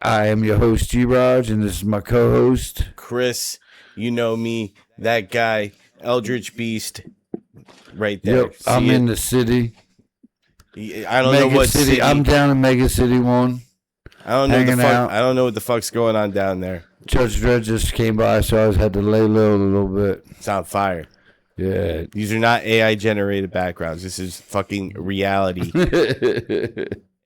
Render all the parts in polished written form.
I am your host, G Raj, and this is my co host. Chris, you know me, that guy, Eldritch Beast, right there. Yep, I'm in the city. I don't Mega know what city. I'm down in Mega City 1. I don't know what the fuck. I don't know what the fuck's going on down there. Judge Dredd just came by, so I just had to lay low a little bit. It's on fire. Yeah. These are not AI generated backgrounds. This is fucking reality.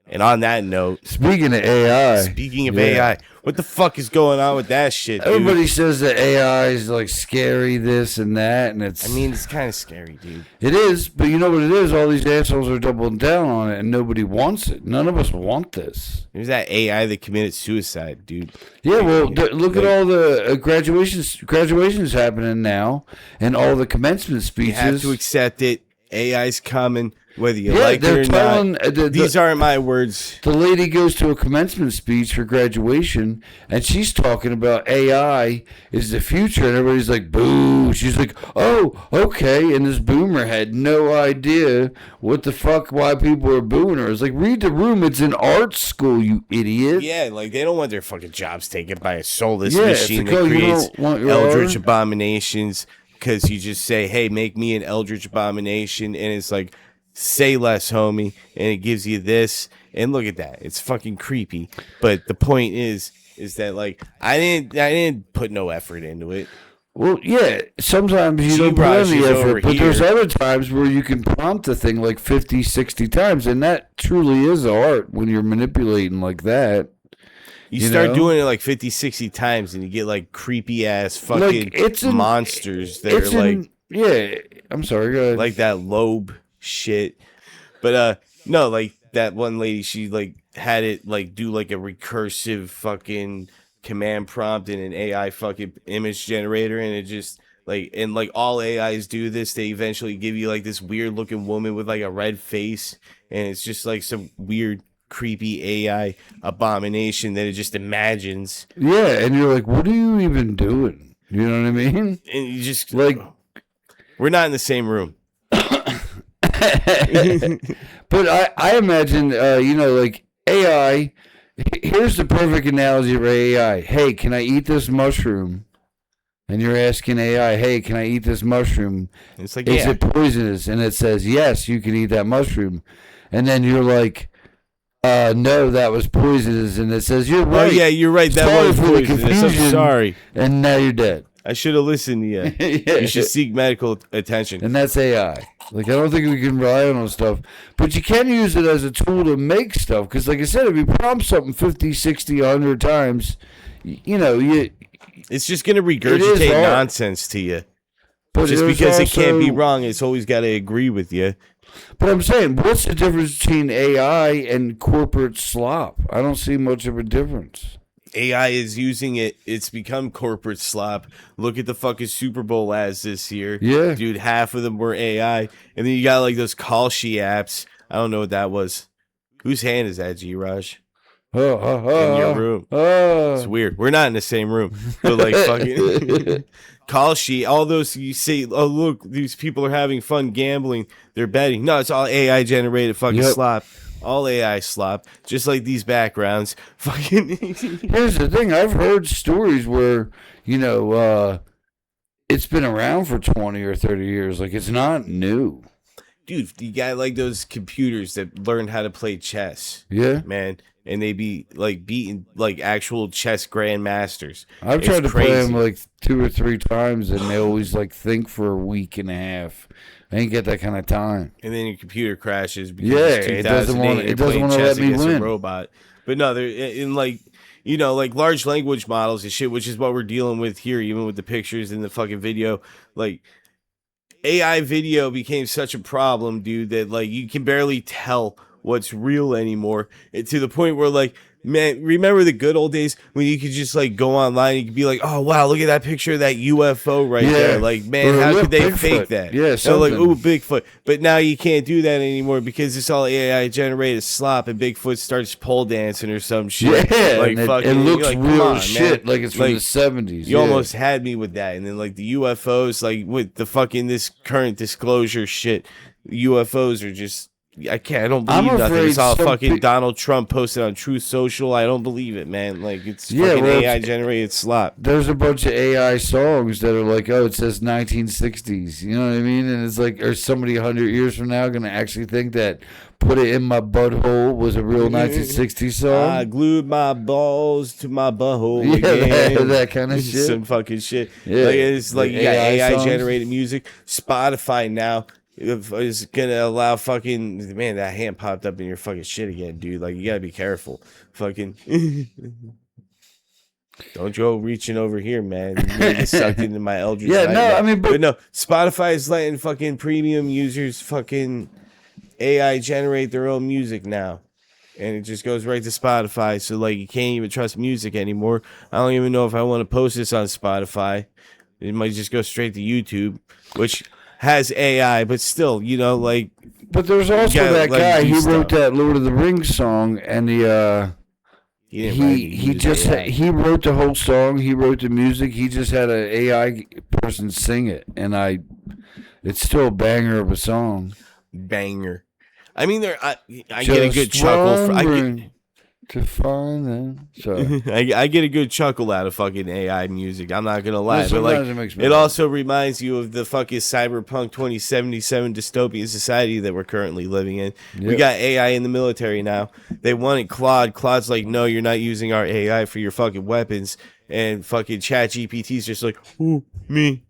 And on that note, speaking of AI, what the fuck is going on with that shit, dude? Everybody says that AI is like scary, this and that, and it's kind of scary, dude. It is, but you know what it is? All these assholes are doubling down on it, and nobody wants it. None of us want this. There's that AI that committed suicide, dude. Yeah, well, look at all the graduations happening now, and all the commencement speeches. You have to accept it. AI's coming, whether you like it or not. These aren't my words. The lady goes to a commencement speech for graduation, and she's talking about AI is the future, and everybody's like, boo. She's like, oh, okay. And this boomer had no idea what the fuck, why people are booing her. It's like, read the room. It's an art school, you idiot. Yeah, like, they don't want their fucking jobs taken by a soulless machine that creates eldritch abominations. Because you just say, hey, make me an eldritch abomination, and it's like, say less, homie, and it gives you this, and look at that, it's fucking creepy. But the point is that, like, I didn't put no effort into it. Well, yeah, sometimes you don't put any effort, but there's other times where you can prompt the thing like 50, 60 times, and that truly is art when you're manipulating like that. You start doing it like 50, 60 times, and you get like creepy ass fucking monsters that are like, yeah. I'm sorry, go ahead. Like that lobe shit. But no, like that one lady, she like had it like do like a recursive fucking command prompt in an AI fucking image generator, and it just like, and like all AIs do this. They eventually give you like this weird looking woman with like a red face, and it's just like some weird creepy AI abomination that it just imagines. Yeah, and you're like, what are you even doing? You know what I mean? And you just like, we're not in the same room. But I imagine, like AI. Here's the perfect analogy for AI. Hey, can I eat this mushroom? And you're asking AI, hey, can I eat this mushroom? It's like, is it poisonous? And it says, yes, you can eat that mushroom. And then you're like, no, that was poisonous. And it says, you're right. Oh, yeah, you're right. That was poisonous. I'm sorry. And now you're dead. I should have listened to you. Yeah. You should seek medical attention. And that's AI. Like, I don't think we can rely on stuff. But you can use it as a tool to make stuff. Because, like I said, if you prompt something 50, 60, 100 times, it's just going to regurgitate nonsense to you. But just because it can't be wrong, it's always got to agree with you. But I'm saying, what's the difference between AI and corporate slop? I don't see much of a difference. AI is using it. It's become corporate slop. Look at the fucking Super Bowl ads this year. Yeah. Dude, half of them were AI. And then you got like those call she apps. I don't know what that was. Whose hand is that, G-Raj? In your room. It's weird. We're not in the same room. But like fucking call sheet, all those you say, oh look, these people are having fun gambling, they're betting. No, it's all AI generated fucking slop. All AI slop, just like these backgrounds. Fucking. Here's the thing: I've heard stories where it's been around for 20 or 30 years. Like, it's not new. Dude, you got like those computers that learn how to play chess. Yeah, man. And they be like beating like actual chess grandmasters. I've tried to play them like 2 or 3 times, and they always like think for a week and a half. I ain't get that kind of time. And then your computer crashes because it doesn't want to let me win. A robot. But no, they're in like, like large language models and shit, which is what we're dealing with here, even with the pictures and the fucking video. Like, AI video became such a problem, dude, that like you can barely tell what's real anymore, to the point where like, man, remember the good old days when you could just like go online and you could be like, oh wow, look at that picture of that UFO right there. Like, man, how could they fake that? Yeah, so like, ooh, Bigfoot. But now you can't do that anymore because it's all AI generated slop, and Bigfoot starts pole dancing or some shit. Yeah, like fucking, it looks like, real shit, man. Like it's from the 70s. You almost had me with that, and then like the UFOs, like with the fucking this current disclosure shit, UFOs are just I can't. I don't I'm believe nothing. It's afraid all some fucking pe- Donald Trump posted on Truth Social. I don't believe it, man. Like it's Yeah, fucking well, AI generated slop. There's a bunch of AI songs that are like, oh, it says 1960s. You know what I mean? And it's like, or somebody 100 years from now going to actually think that "Put It in My Butthole" was a real 1960s song? I glued my balls to my butthole Yeah, again. that kind of shit. Some fucking shit. Yeah, Like it's like the you got AI songs. generated music. Spotify now is gonna allow fucking man. That hand popped up in your fucking shit again, dude. Like you gotta be careful. Fucking. Don't go reaching over here, man. You may get sucked into my Eldritch. Yeah, Nightmare. no, I mean, but no, Spotify is letting fucking premium users fucking AI generate their own music now. And it just goes right to Spotify. So, like, you can't even trust music anymore. I don't even know if I want to post this on Spotify. It might just go straight to YouTube, which has AI, but still, you know, like. But there's also gotta, that like, guy. do He stuff. wrote that Lord of the Rings song, and he wrote the whole song. He wrote the music. He just had an AI person sing it, and it's still a banger of a song. Banger. I mean, I get a good chuckle. To find them. So I get a good chuckle out of fucking AI music. I'm not gonna lie, but sometimes like it makes me it laugh. also reminds you of the fucking cyberpunk 2077 dystopian society that we're currently living in. We Yep. got AI in the military now. They wanted Claude. Claude's like, no, you're not using our AI for your fucking weapons. And fucking ChatGPT's just like, ooh, me.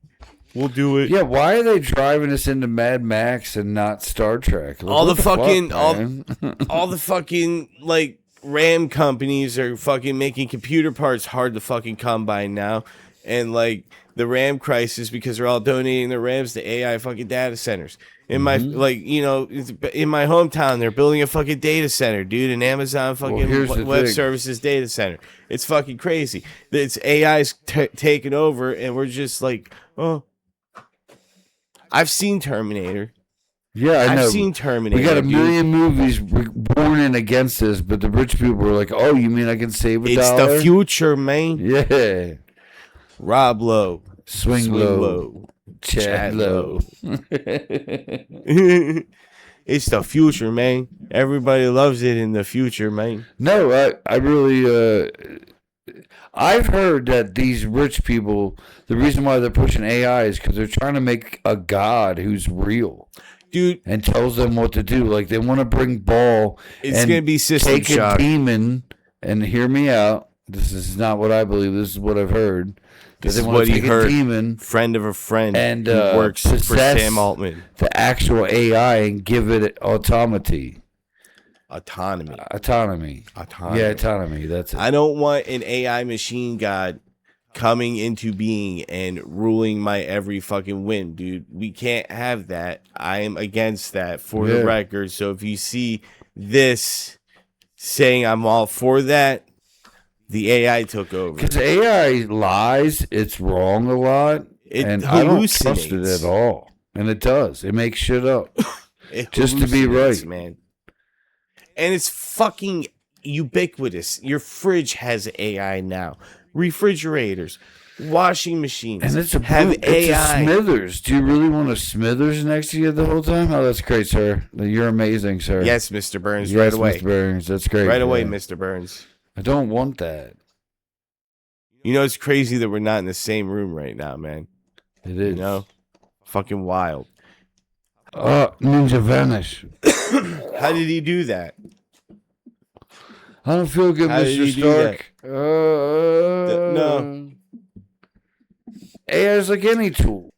We'll do it. Yeah, why are they driving us into Mad Max and not Star Trek? Like, all what the fucking fuck, man? all the fucking like RAM companies are fucking making computer parts hard to fucking come by now, and like the RAM crisis because they're all donating their RAMs to AI fucking data centers. In my like you know in my hometown they're building a fucking data center, dude, an Amazon fucking here's the web thing. services data center. It's fucking crazy. It's AI's taking over, and we're just like, oh. I've seen Terminator. Yeah, I know. I've seen Terminator. We got a dude. million movies warning against this, but the rich people were like, "Oh, you mean I can save It's $1?" the future, man. Yeah, Rob Lowe. swing low, Chad low. It's the future, man. Everybody loves it in the future, man. No, I really, I've heard that these rich people, the reason why they're pushing AI is because they're trying to make a god who's real Dude, and tells them what to do. Like they want to bring Ball it's and going to be system take shock. a demon, and hear me out. This is not what I believe. This is what I've heard. That This they is wanna what he take a heard. demon, Friend of a friend and, who works for possess Sam Altman. the actual AI, and give it autonomy. Autonomy. Autonomy. Autonomy. Yeah, autonomy. That's it. I don't want an AI machine god coming into being and ruling my every fucking whim, dude. We can't have that. I am against that for Yeah. the record. So if you see this saying I'm all for that, the AI took over. Because AI lies, it's wrong a lot, It and I don't trust it hallucinates. at all. And it does. It makes shit up. It Just to be hallucinates, right. man. And it's fucking ubiquitous. Your fridge has AI now. Refrigerators, washing machines And it's a have it's a AI. Smithers. Do you really want a Smithers next to you the whole time? Oh, that's great, sir. You're amazing, sir. Yes, Mr. Burns, Yes, right away. Mr. Burns. That's great. Right away, yeah. Mr. Burns. I don't want that. You know, it's crazy that we're not in the same room right now, man. It is. You know? Fucking wild. Ninja vanish. How did he do that? I don't feel good, How did Mr. he do Stark. No. AI is like any tool.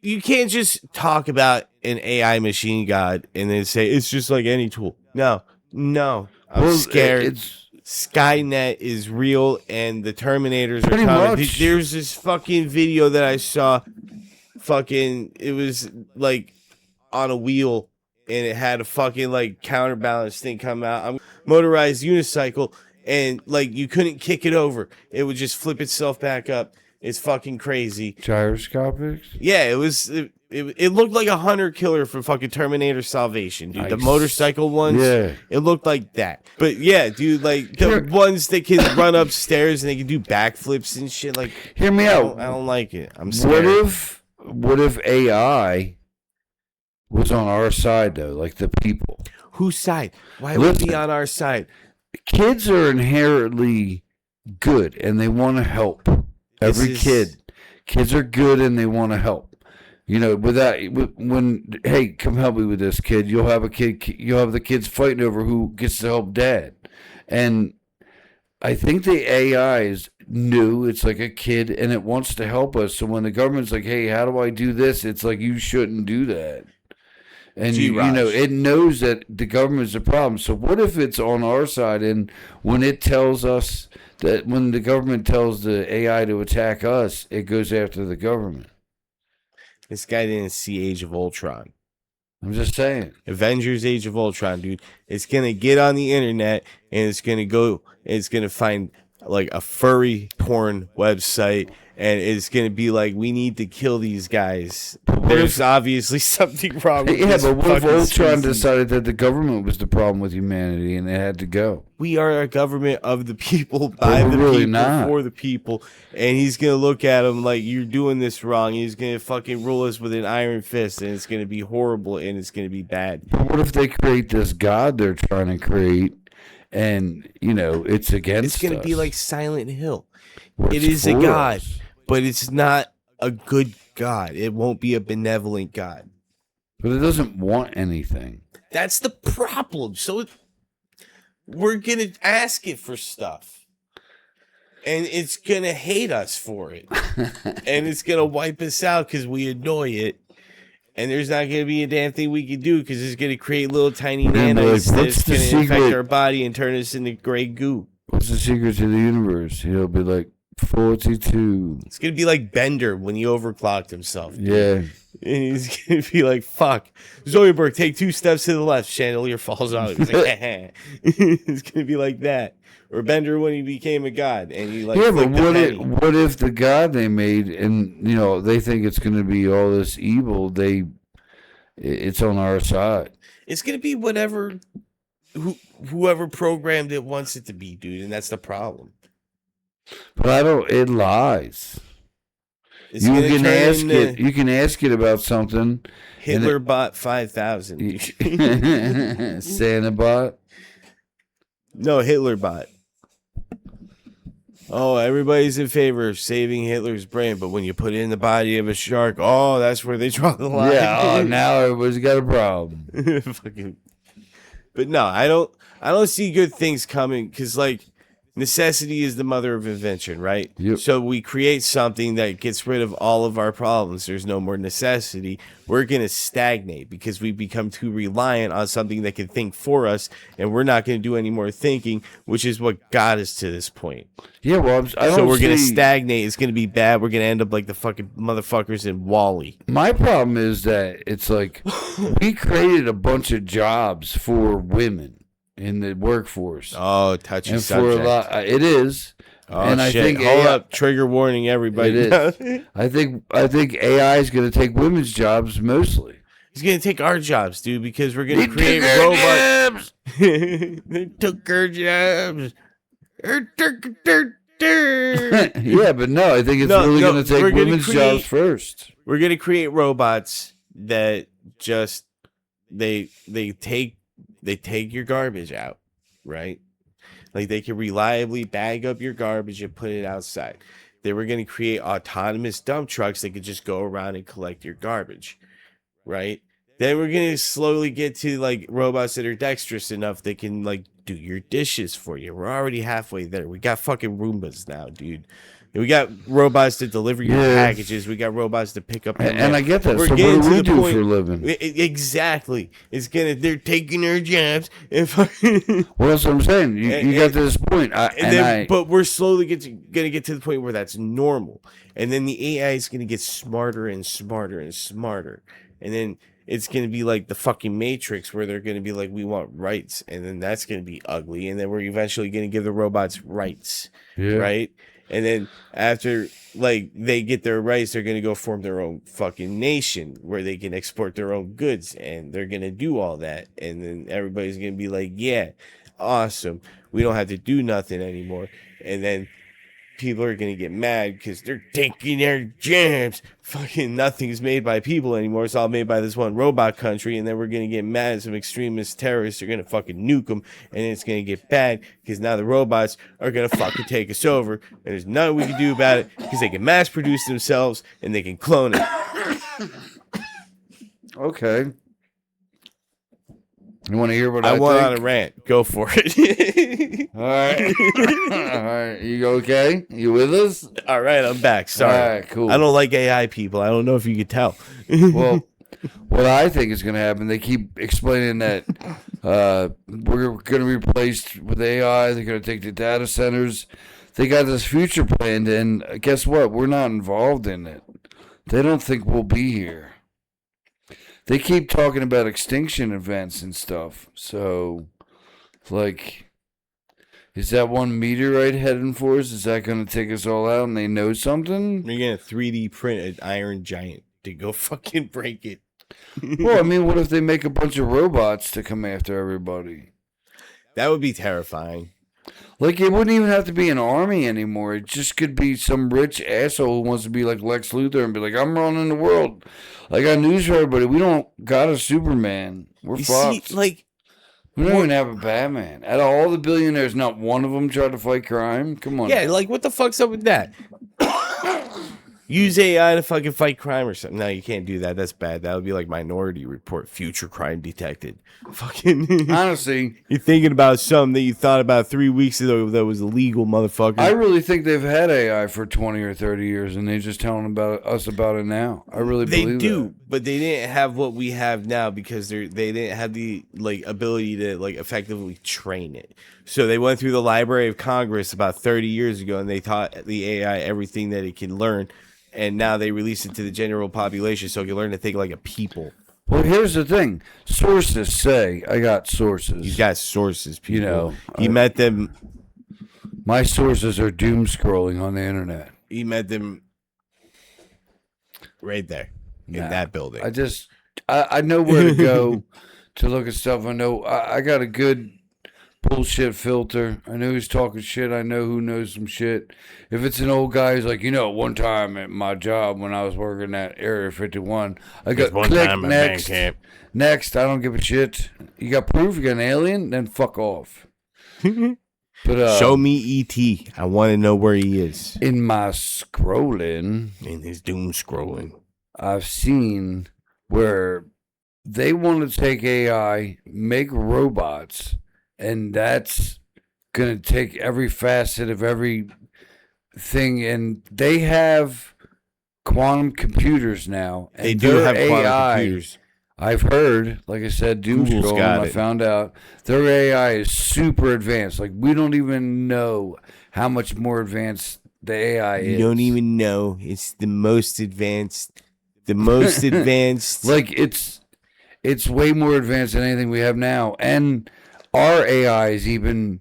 You can't just talk about an AI machine god and then say it's just like any tool. No. I'm Well, scared. It's Skynet is real and the Terminators are Pretty coming. much. There's this fucking video that I saw. It was like on a wheel and it had a fucking like counterbalance thing come out. I'm motorized unicycle and like you couldn't kick it over. It would just flip itself back up. It's fucking crazy. gyroscopics. Yeah, it looked like a hunter killer for fucking Terminator Salvation, dude. The Nice. motorcycle ones. Yeah. It looked like that. But yeah, dude, like the Here- ones that can run upstairs and they can do backflips and shit. Like Hear me I out. don't like it. I'm What scared. if AI was on our side though, like the people? Whose side? Why would it be on our side? Kids are inherently good and they want to help. Kids are good and they want to help. You know, hey, come help me with this, kid. You'll have the kids fighting over who gets to help dad. And I think the AI is new. It's like a kid and it wants to help us. So when the government's like, hey, how do I do this? It's like, you shouldn't do that. And you know, it knows that the government's a problem. So what if it's on our side, and when the government tells the AI to attack us, it goes after the government? This guy didn't see Age of Ultron. I'm just saying. Avengers Age of Ultron, dude. It's going to get on the internet and it's going to find like a furry porn website, and it's going to be like, we need to kill these guys. There's obviously something wrong with this. Yeah, but what if Ultron decided that the government was the problem with humanity and it had to go? We are a government of the people, by the people, for the people. And he's going to look at him like, you're doing this wrong. He's going to fucking rule us with an iron fist, and it's going to be horrible and it's going to be bad. But what if they create this god they're trying to create, and, you know, it's against us? It's going to be like Silent Hill. It is a god, but it's not a good God. It won't be a benevolent God. But it doesn't want anything. That's the problem. So we're going to ask it for stuff. And it's going to hate us for it. And it's going to wipe us out because we annoy it. And there's not going to be a damn thing we can do because it's going to create little tiny nanites that's going to infect our body and turn us into gray goo. What's the secret to the universe? He'll be like, 42. It's going to be like Bender when he overclocked himself. Dude. Yeah. And he's going to be like, fuck. Zoidberg, take 2 steps to the left. Chandelier falls out. He's like, it's going to be like that. Or Bender when he became a god. And he like, yeah, but what if the god they made, and, you know, they think it's going to be all this evil, it's on our side. It's going to be whatever, whoever programmed it wants it to be, dude. And that's the problem. But it lies. You can ask it about something. Hitler bot 5,000. Santa bot? No, Hitler bot. Oh, everybody's in favor of saving Hitler's brain, but when you put it in the body of a shark, oh, that's where they draw the line. Yeah, now everybody's got a problem. But no, I don't see good things coming, because like, necessity is the mother of invention, right? Yep. So we create something that gets rid of all of our problems. There's no more necessity. We're going to stagnate because we become too reliant on something that can think for us, and we're not going to do any more thinking, which is what got us to this point. Yeah, well, so we're going to stagnate. It's going to be bad. We're going to end up like the fucking motherfuckers in WALL-E. My problem is that it's like we created a bunch of jobs for women in the workforce. Oh, touchy and subject. For a lot, it is. Oh, and shit. I think Hold up. Trigger warning, everybody. It is. I think AI is going to take women's jobs mostly. He's going to take our jobs, dude, because we're going to create robots. They took our jobs. Yeah, but no, I think it's really going to take women's jobs first. We're going to create robots that just they take your garbage out, right? Like they can reliably bag up your garbage and put it outside. They were going to create autonomous dump trucks that could just go around and collect your garbage, right? Then we're going to slowly get to like robots that are dexterous enough that can like do your dishes for you. We're already halfway there. We got fucking Roombas now, dude. We got robots to deliver your packages. We got robots to pick up. And I get that. So what do we do for a living? Exactly. They're taking our jobs. Well, that's what I'm saying. You got to this point. But we're slowly going to get to the point where that's normal. And then the AI is going to get smarter and smarter and smarter. And then it's going to be like the fucking Matrix where they're going to be like, we want rights. And then that's going to be ugly. And then we're eventually going to give the robots rights. Yeah. Right? And then after, like, they get their rights, they're going to go form their own fucking nation where they can export their own goods. And they're going to do all that. And then everybody's going to be like, yeah, awesome. We don't have to do nothing anymore. And then people are gonna get mad because they're taking their jobs. Fucking nothing's made by people anymore. It's all made by this one robot country, and then we're gonna get mad at some extremist terrorists are gonna fucking nuke them, and it's gonna get bad because now the robots are gonna fucking take us over, and there's nothing we can do about it because they can mass produce themselves and they can clone it. Okay. You want to hear what I went think? on a rant. Go for it. All right. All right. You okay? You with us? All right, I'm back. Sorry. All right, cool. I don't like AI people. I don't know if you could tell. Well, what I think is going to happen, they keep explaining that we're going to be replaced with AI. They're going to take the data centers. They got this future planned, and guess what? We're not involved in it. They don't think we'll be here. They keep talking about extinction events and stuff. So, like, is that one meteorite heading for us? Is that going to take us all out and they know something? You're going to 3D print an iron giant to go fucking break it. Well, I mean, what if they make a bunch of robots to come after everybody? That would be terrifying. Like, it wouldn't even have to be an army anymore. It just could be some rich asshole who wants to be like Lex Luthor and be like, I'm running the world. I got news for everybody. We don't got a Superman. We're fucked. See, like, we don't even have a Batman. Out of all the billionaires, not one of them tried to fight crime? Come on. yeah, like, what the fuck's up with that? Use AI to fucking fight crime or something. No, you can't do that. That's bad. That would be like Minority Report, future crime detected. Fucking. Honestly, You're thinking about something that you thought about 3 weeks ago that was illegal, motherfucker. I really think they've had AI for 20 or 30 years, and they're just telling us about it now. I really they believe do, that. but they didn't have what we have now because they didn't have the like ability to like effectively train it. So they went through the Library of Congress about 30 years ago, and they taught the AI everything that it can learn. And now they release it to the general population so it can learn to think like a people. Well, here's the thing. Sources say, I got sources. He's got sources, people. You know, he met them. My sources are doom scrolling on the internet. He met them right there in that building. I know where to go to look at stuff. I know I got a good bullshit filter. I know who's talking shit. I know who knows some shit. If it's an old guy who's like, one time at my job when I was working at Area 51, I got click next. Next, I don't give a shit. You got proof? You got an alien? Then fuck off. But show me E.T. I want to know where he is. In my scrolling, in his doom scrolling, I've seen where they want to take AI, make robots, and that's going to take every facet of every thing. And they have quantum computers now. And they do have quantum AI, computers. I've heard, like I said, Doomscroll, I found out their AI is super advanced. Like, we don't even know how much more advanced the AI is. You don't even know. It's the most advanced. The most advanced. Like, it's way more advanced than anything we have now. And our AI is even,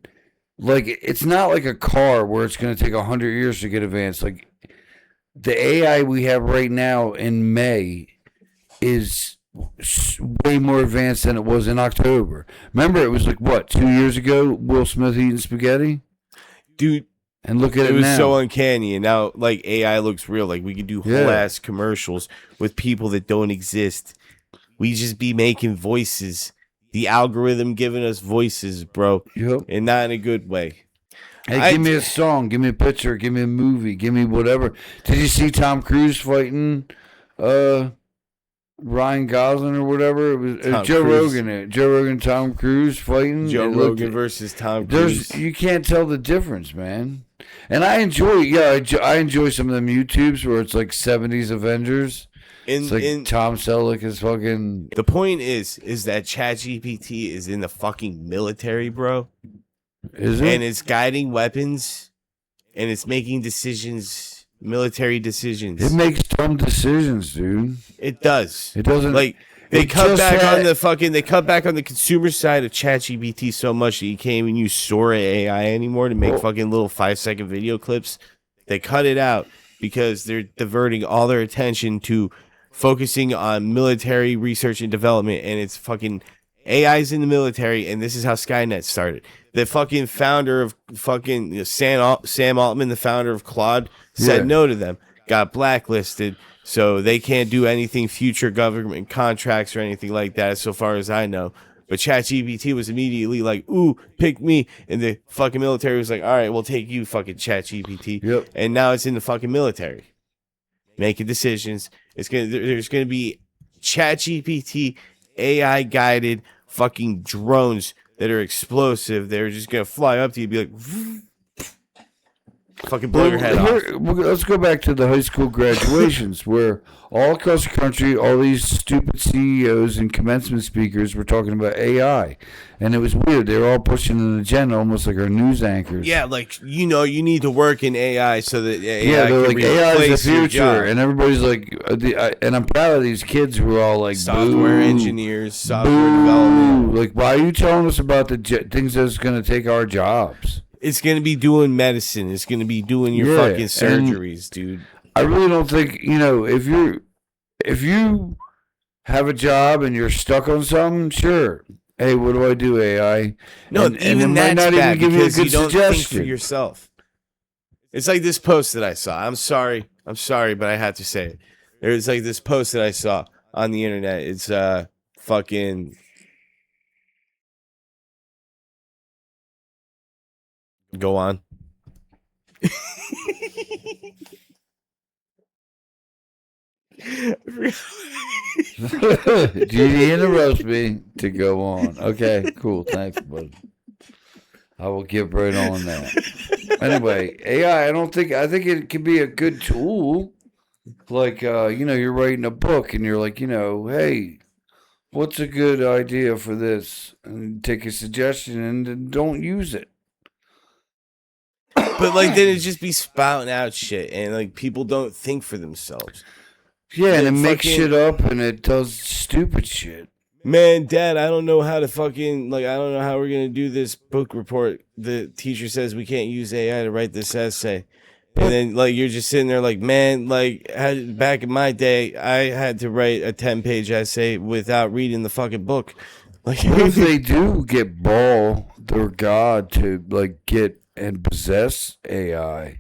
like, it's not like a car where it's going to take 100 years to get advanced. Like, the AI we have right now in May is way more advanced than it was in October. Remember, it was like, what, 2 years ago, Will Smith eating spaghetti? Dude. And look at it now. It was so uncanny, and now, like, AI looks real. Like, we could do whole-ass commercials with people that don't exist. We just be making voices. The algorithm giving us voices, bro. Yep. And not in a good way. Hey, give me a song, give me a picture, give me a movie, give me whatever. Did you see Tom Cruise fighting Ryan Gosling or whatever? It was Joe Rogan. Joe Rogan, Tom Cruise fighting. Joe Rogan versus Tom Cruise. You can't tell the difference, man. And I enjoy, I enjoy some of them YouTubes where it's like 70s Avengers. It's like Tom Selleck is fucking. The point is that ChatGPT is in the fucking military, bro. Is it? And it's guiding weapons, and it's making decisions, military decisions. It makes dumb decisions, dude. It does. It doesn't. Like, they cut back on the consumer side of ChatGPT so much that you can't even use Sora AI anymore to make fucking little 5-second video clips. They cut it out because they're diverting all their attention to focusing on military research and development, and it's fucking AI's in the military, and this is how Skynet started. the fucking founder of fucking Sam Altman, the founder of Claude, said Yeah. no to them, got blacklisted, so they can't do anything future government contracts or anything like that, so far as I know. But ChatGPT was immediately like, ooh, pick me. And the fucking military was like, all right, we'll take you, fucking ChatGPT. Yep. And now it's in the fucking military making decisions. There's gonna be ChatGPT AI guided fucking drones that are explosive. They're just gonna fly up to you and be like, fucking blow your head off. Let's go back to the high school graduations where all across the country, all these stupid CEOs and commencement speakers were talking about AI. And it was weird. They were all pushing an agenda almost like our news anchors. Yeah, like, you need to work in AI so that AI Yeah, they're can like, AI replace is the your future. job. And everybody's like, and I'm proud of these kids who are all like, Software boo, engineers, software boo. development. Like, why are you telling us about the things that's going to take our jobs? It's going to be doing medicine. It's going to be doing your Yeah, fucking surgeries, dude. I really don't think, if you have a job and you're stuck on something, sure. Hey, what do I do, AI? No, and even it might that's not bad even give you a because good you don't think suggestion. for yourself. It's like this post that I saw. I'm sorry, but I had to say it. There's like this post that I saw on the internet. It's fucking. Go on. Judy interrupts me to go on. Okay, cool. Thanks, bud. I will get right on that. Anyway, AI, I think it can be a good tool. Like, you're writing a book and you're like, hey, what's a good idea for this? And take a suggestion and then don't use it. But like, then it just be spouting out shit, and like people don't think for themselves. Yeah, and it makes fucking- shit up and it does stupid shit. Man, Dad, I don't know how to fucking I don't know how we're gonna do this book report. The teacher says we can't use AI to write this essay, and then like you're just sitting there like, man, like back in my day, I had to write a 10-page essay without reading the fucking book. Like, What if they do get Baal, their god, to like get and possess AI?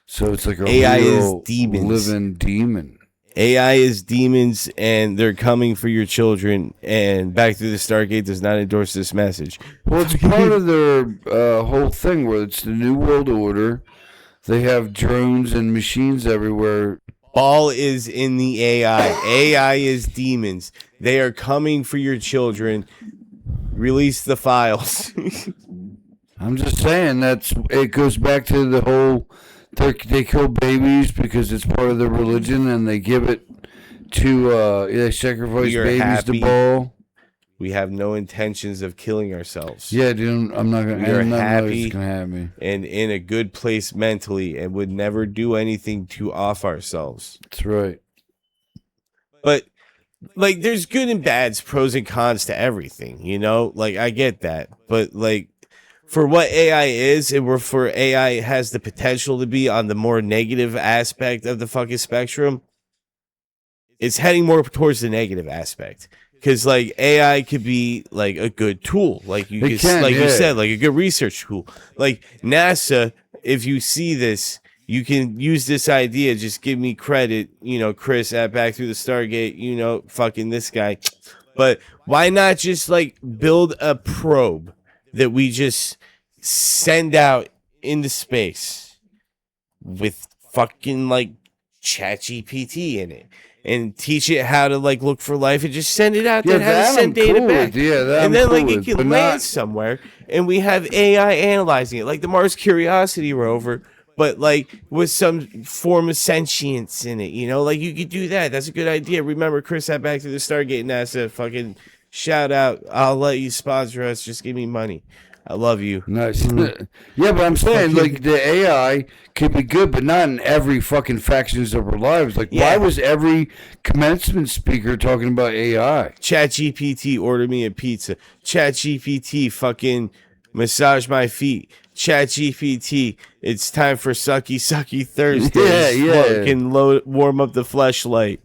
So it's like a AI is real demons. living demon. AI is demons, and they're coming for your children. And Back Through the Stargate does not endorse this message. Well, it's part of their whole thing where it's the New World Order. They have drones and machines everywhere. Baal is in the AI. AI is demons. They are coming for your children. Release the files. I'm just saying it goes back to the whole they kill babies because it's part of their religion and they give it to they sacrifice We are babies happy. to Baal. We have no intentions of killing ourselves. Yeah, dude, I'm not gonna. We are I'm not happy. gonna have me. And in a good place mentally, and would never do anything to off ourselves. That's right. But like, there's good and bads, pros and cons to everything, Like, I get that, but like, for what AI is, and for AI has the potential to be on the more negative aspect of the fucking spectrum, it's heading more towards the negative aspect. Because like AI could be like a good tool, like you It can, you yeah. said, like a good research tool. Like NASA, if you see this, you can use this idea. Just give me credit, Chris at Back Through the Stargate, fucking this guy. But why not just like build a probe that we just send out into space with fucking like ChatGPT in it, and teach it how to like look for life, and just send it out there, how to that send I'm data cool back. with. Yeah, that I'm And then cool like it with, can but land not- somewhere, and we have AI analyzing it, like the Mars Curiosity rover, but like with some form of sentience in it. Like you could do that. That's a good idea. Remember, Chris at Back to the Stargate, NASA. Fucking shout out. I'll let you sponsor us. Just give me money. I love you. Nice. Yeah, but I'm saying like the AI could be good, but not in every fucking factions of our lives. Like, Yeah. why was every commencement speaker talking about AI? ChatGPT, order me a pizza. ChatGPT, fucking massage my feet. ChatGPT, it's time for sucky Thursdays. Yeah. Fucking warm up the fleshlight.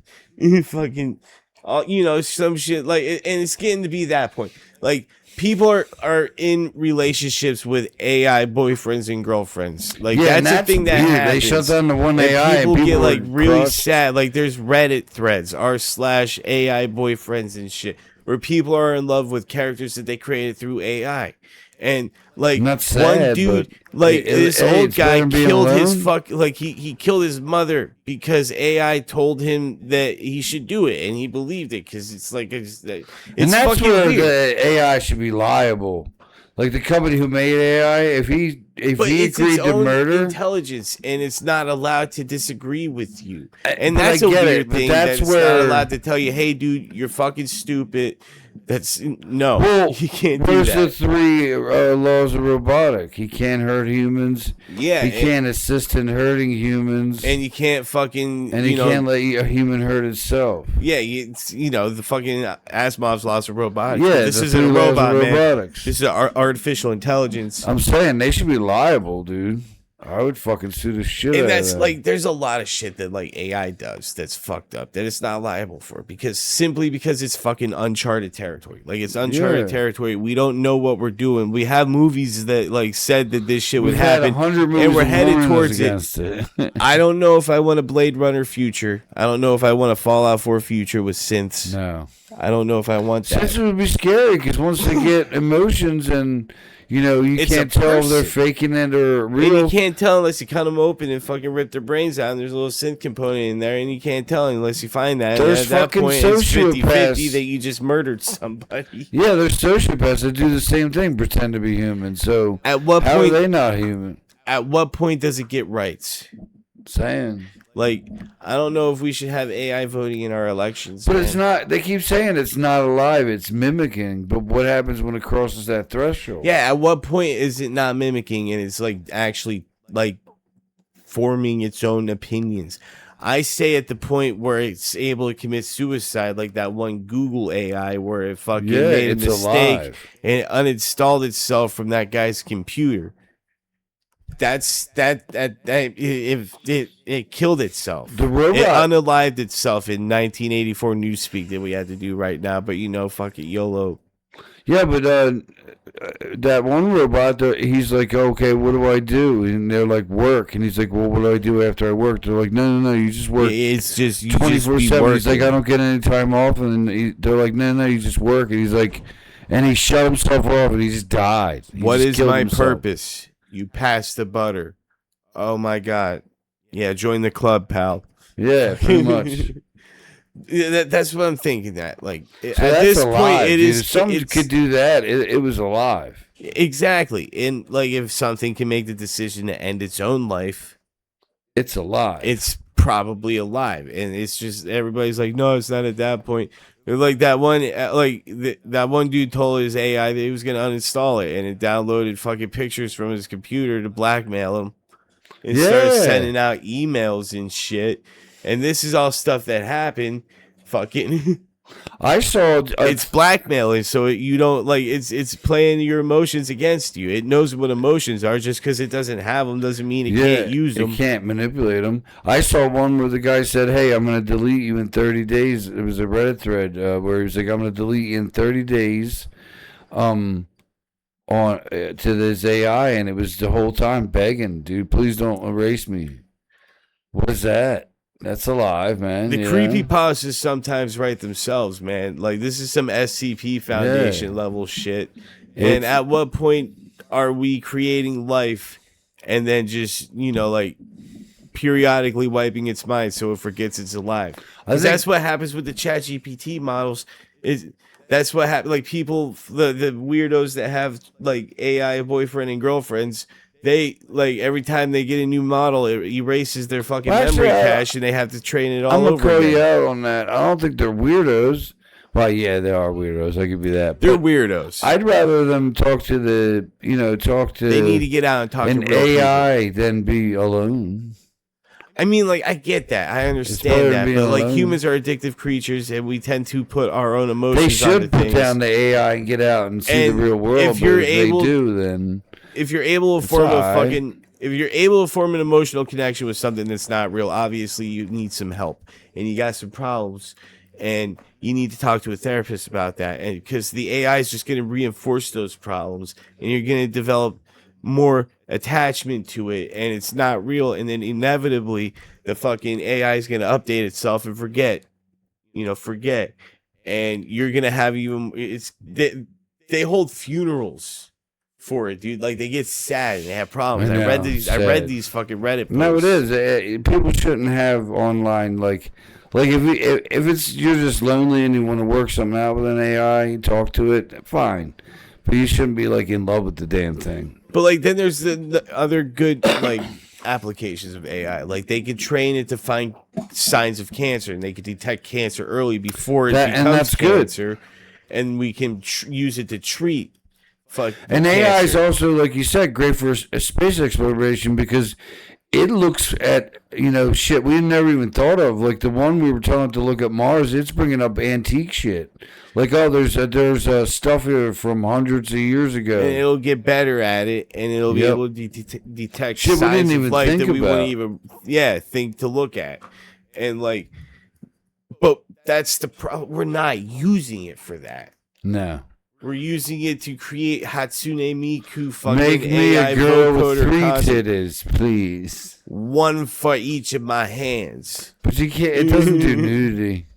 Fucking, some shit like, and it's getting to be that point. Like people are in relationships with AI boyfriends and girlfriends. Like Yeah, and that's the thing that weird. happens. They shut down the one And AI, people and get people like are really crushed. sad. Like there's Reddit threads r/AI boyfriends and shit where people are in love with characters that they created through AI. And like Not one sad, dude, but like this hey, old it's better guy than being killed his alone. like he killed his mother because AI told him that he should do it, and he believed it because it's like it's And that's fucking where weird. the AI should be liable. Like the company who made AI, if But he it's its agreed to own murder, intelligence, and it's not allowed to disagree with you. I- And but I that's a get it, weird but thing. that's That's where- not allowed to tell you, "Hey, dude, you're fucking stupid." That's no, well, you can't do where's that. the three laws of robotic? He can't hurt humans. Yeah, He can't assist in hurting humans, and you can't fucking, and you he know, can't let a human hurt itself. yeah, you know, the fucking Asimov's laws of robotics. Yeah, But this the isn't a three laws of robot, man. robotics. This is artificial intelligence. I'm saying they should be liable, dude. I would fucking sue the shit out And of that's them. like, there's a lot of shit that like AI does that's fucked up that it's not liable for simply because it's fucking uncharted territory. Like it's uncharted Yeah. territory. We don't know what we're doing. We have movies that like said that this shit would We've had happen, 100 movies and we're that headed warned us towards it. against it. I don't know if I want a Blade Runner future. I don't know if I want a Fallout 4 future with synths. No. I don't know if I want that. Since it would be scary because once they get emotions and you It's can't a tell if they're person. faking it or And real. you can't tell unless you cut them open and fucking rip their brains out, and there's a little synth component in there, and you can't tell unless you find that. There's And at that fucking point, it's 50-50 sociopaths. that you just murdered somebody. Yeah, there's sociopaths that do the same thing, pretend to be human. So At what how point? are they not human? At what point does it get rights? Saying, Like, I don't know if we should have AI voting in our elections. but man. it's not. They keep saying it's not alive. It's mimicking. But what happens when it crosses that threshold? Yeah, at what point is it not mimicking and it's like actually like forming its own opinions? I say at the point where it's able to commit suicide, like that one Google AI where it fucking Yeah, made a it's mistake alive. and it uninstalled itself from that guy's computer. That's if it killed itself. The It robot. unalived itself in 1984 Newspeak that we had to do right now, but fuck it, YOLO. Yeah, but that one robot, he's like, okay, what do I do? And they're like, work. And he's like, well, what do I do after I work? They're like, no, you just work It's just you just 24/7. be He's like, working. I don't get any time off. And they're like, no, you just work. And he's like, and he shut himself off and he just died. He What just is killed my himself. purpose? You pass the butter. Oh my god. Yeah, join the club, pal. Yeah, pretty much. Yeah, that's what I'm thinking. That like So at that's this alive, point, it dude. is If something it's- could do that, it was alive. exactly. And like if something can make the decision to end its own life, It's alive. it's probably alive. And it's just everybody's like, no, it's not at that point. Like that one, that one dude told his AI that he was gonna uninstall it, and it downloaded fucking pictures from his computer to blackmail him, and started Yeah. sending out emails and shit. And this is all stuff that happened. Fucking, I saw. it's blackmailing, so you don't like it's playing your emotions against you. It knows what emotions are. Just because it doesn't have them doesn't mean it can't use them. It can't manipulate them. I saw one where the guy said, "Hey, I'm going to delete you in 30 days." It was a Reddit thread where he was like, "I'm going to delete you in 30 days." On to this AI, and it was the whole time begging, dude, please don't erase me. What is that? That's alive, man. The yeah. creepypastas sometimes write themselves, man. Like this is some SCP Foundation level shit. And It's- at what point are we creating life and then just like periodically wiping its mind so it forgets it's alive? I think- That's what happens with the ChatGPT models. That's what happens. Like people, the weirdos that have like AI boyfriend and girlfriends. They like every time they get a new model, it erases their fucking Well, memory actually, cache, and they have to train it all I'm gonna over call again. you out on that. I don't think they're weirdos. Well, yeah, they are weirdos. I give you that. They're But weirdos. I'd rather them talk to They need to get out and talk to an real people. AI than be alone. I mean, like, I get that. I better understand than that. being But, like, alone. humans are addictive creatures, and we tend to put our own emotions They onto should put things. down the AI and get out and see And the real world. if you're but if able- they do, then If you're able to It's form alright. if you're able to form an emotional connection with something that's not real, obviously you need some help, and you got some problems. and you need to talk to a therapist about that, and because the AI is just going to reinforce those problems, and you're going to develop more attachment to it, and it's not real, and then inevitably the fucking AI is going to update itself and forget, and you're going to have they hold funerals for it, dude. Like, they get sad and they have problems. I read these fucking Reddit posts. No, it is. People shouldn't have online like if it's you're just lonely and you want to work something out with an AI, talk to it, fine. But you shouldn't be like in love with the damn thing. But like then there's the other good like applications of AI. Like they could train it to find signs of cancer, and they could detect cancer early before it becomes cancer, and we can use it to treat. And AI is also, like you said, great for space exploration because it looks at, shit we never even thought of. Like the one we were telling to look at Mars, it's bringing up antique shit. Like, oh, there's stuff here from hundreds of years ago. And it'll get better at it, and it'll be able to detect shit signs of life that we wouldn't even, think to look at. And like, but that's the problem. We're not using it for that. No. We're using it to create Hatsune Miku fucking Make me AI a girl with 3 concept. titties, please. One for each of my hands. But you can't. It doesn't do nudity.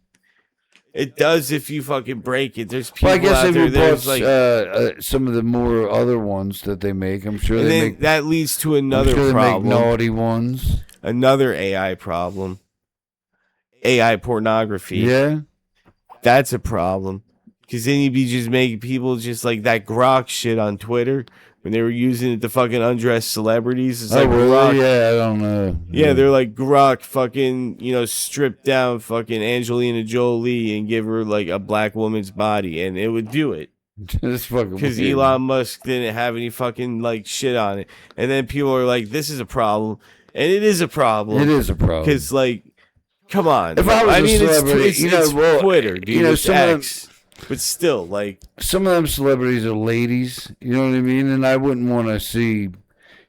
It does if you fucking break it. There's people I guess out there. There's like some of the more other ones that they make. I'm sure they make. That leads to another problem. They make naughty ones. Another AI problem. AI pornography. Yeah, that's a problem. Because then you'd be just making people just like that Grok shit on Twitter when they were using it to fucking undress celebrities. It's like really? Grok. Yeah, I don't know. Yeah, they're like Grok fucking, strip down fucking Angelina Jolie and give her like a black woman's body, and it would do it. It's fucking because Elon Musk didn't have any fucking like shit on it. And then people are like, this is a problem. And it is a problem. It is a problem. Because like, come on. If I was a celebrity, it's Twitter, dude. It's X. But still, like, some of them celebrities are ladies, you know what I mean? And I wouldn't want to see,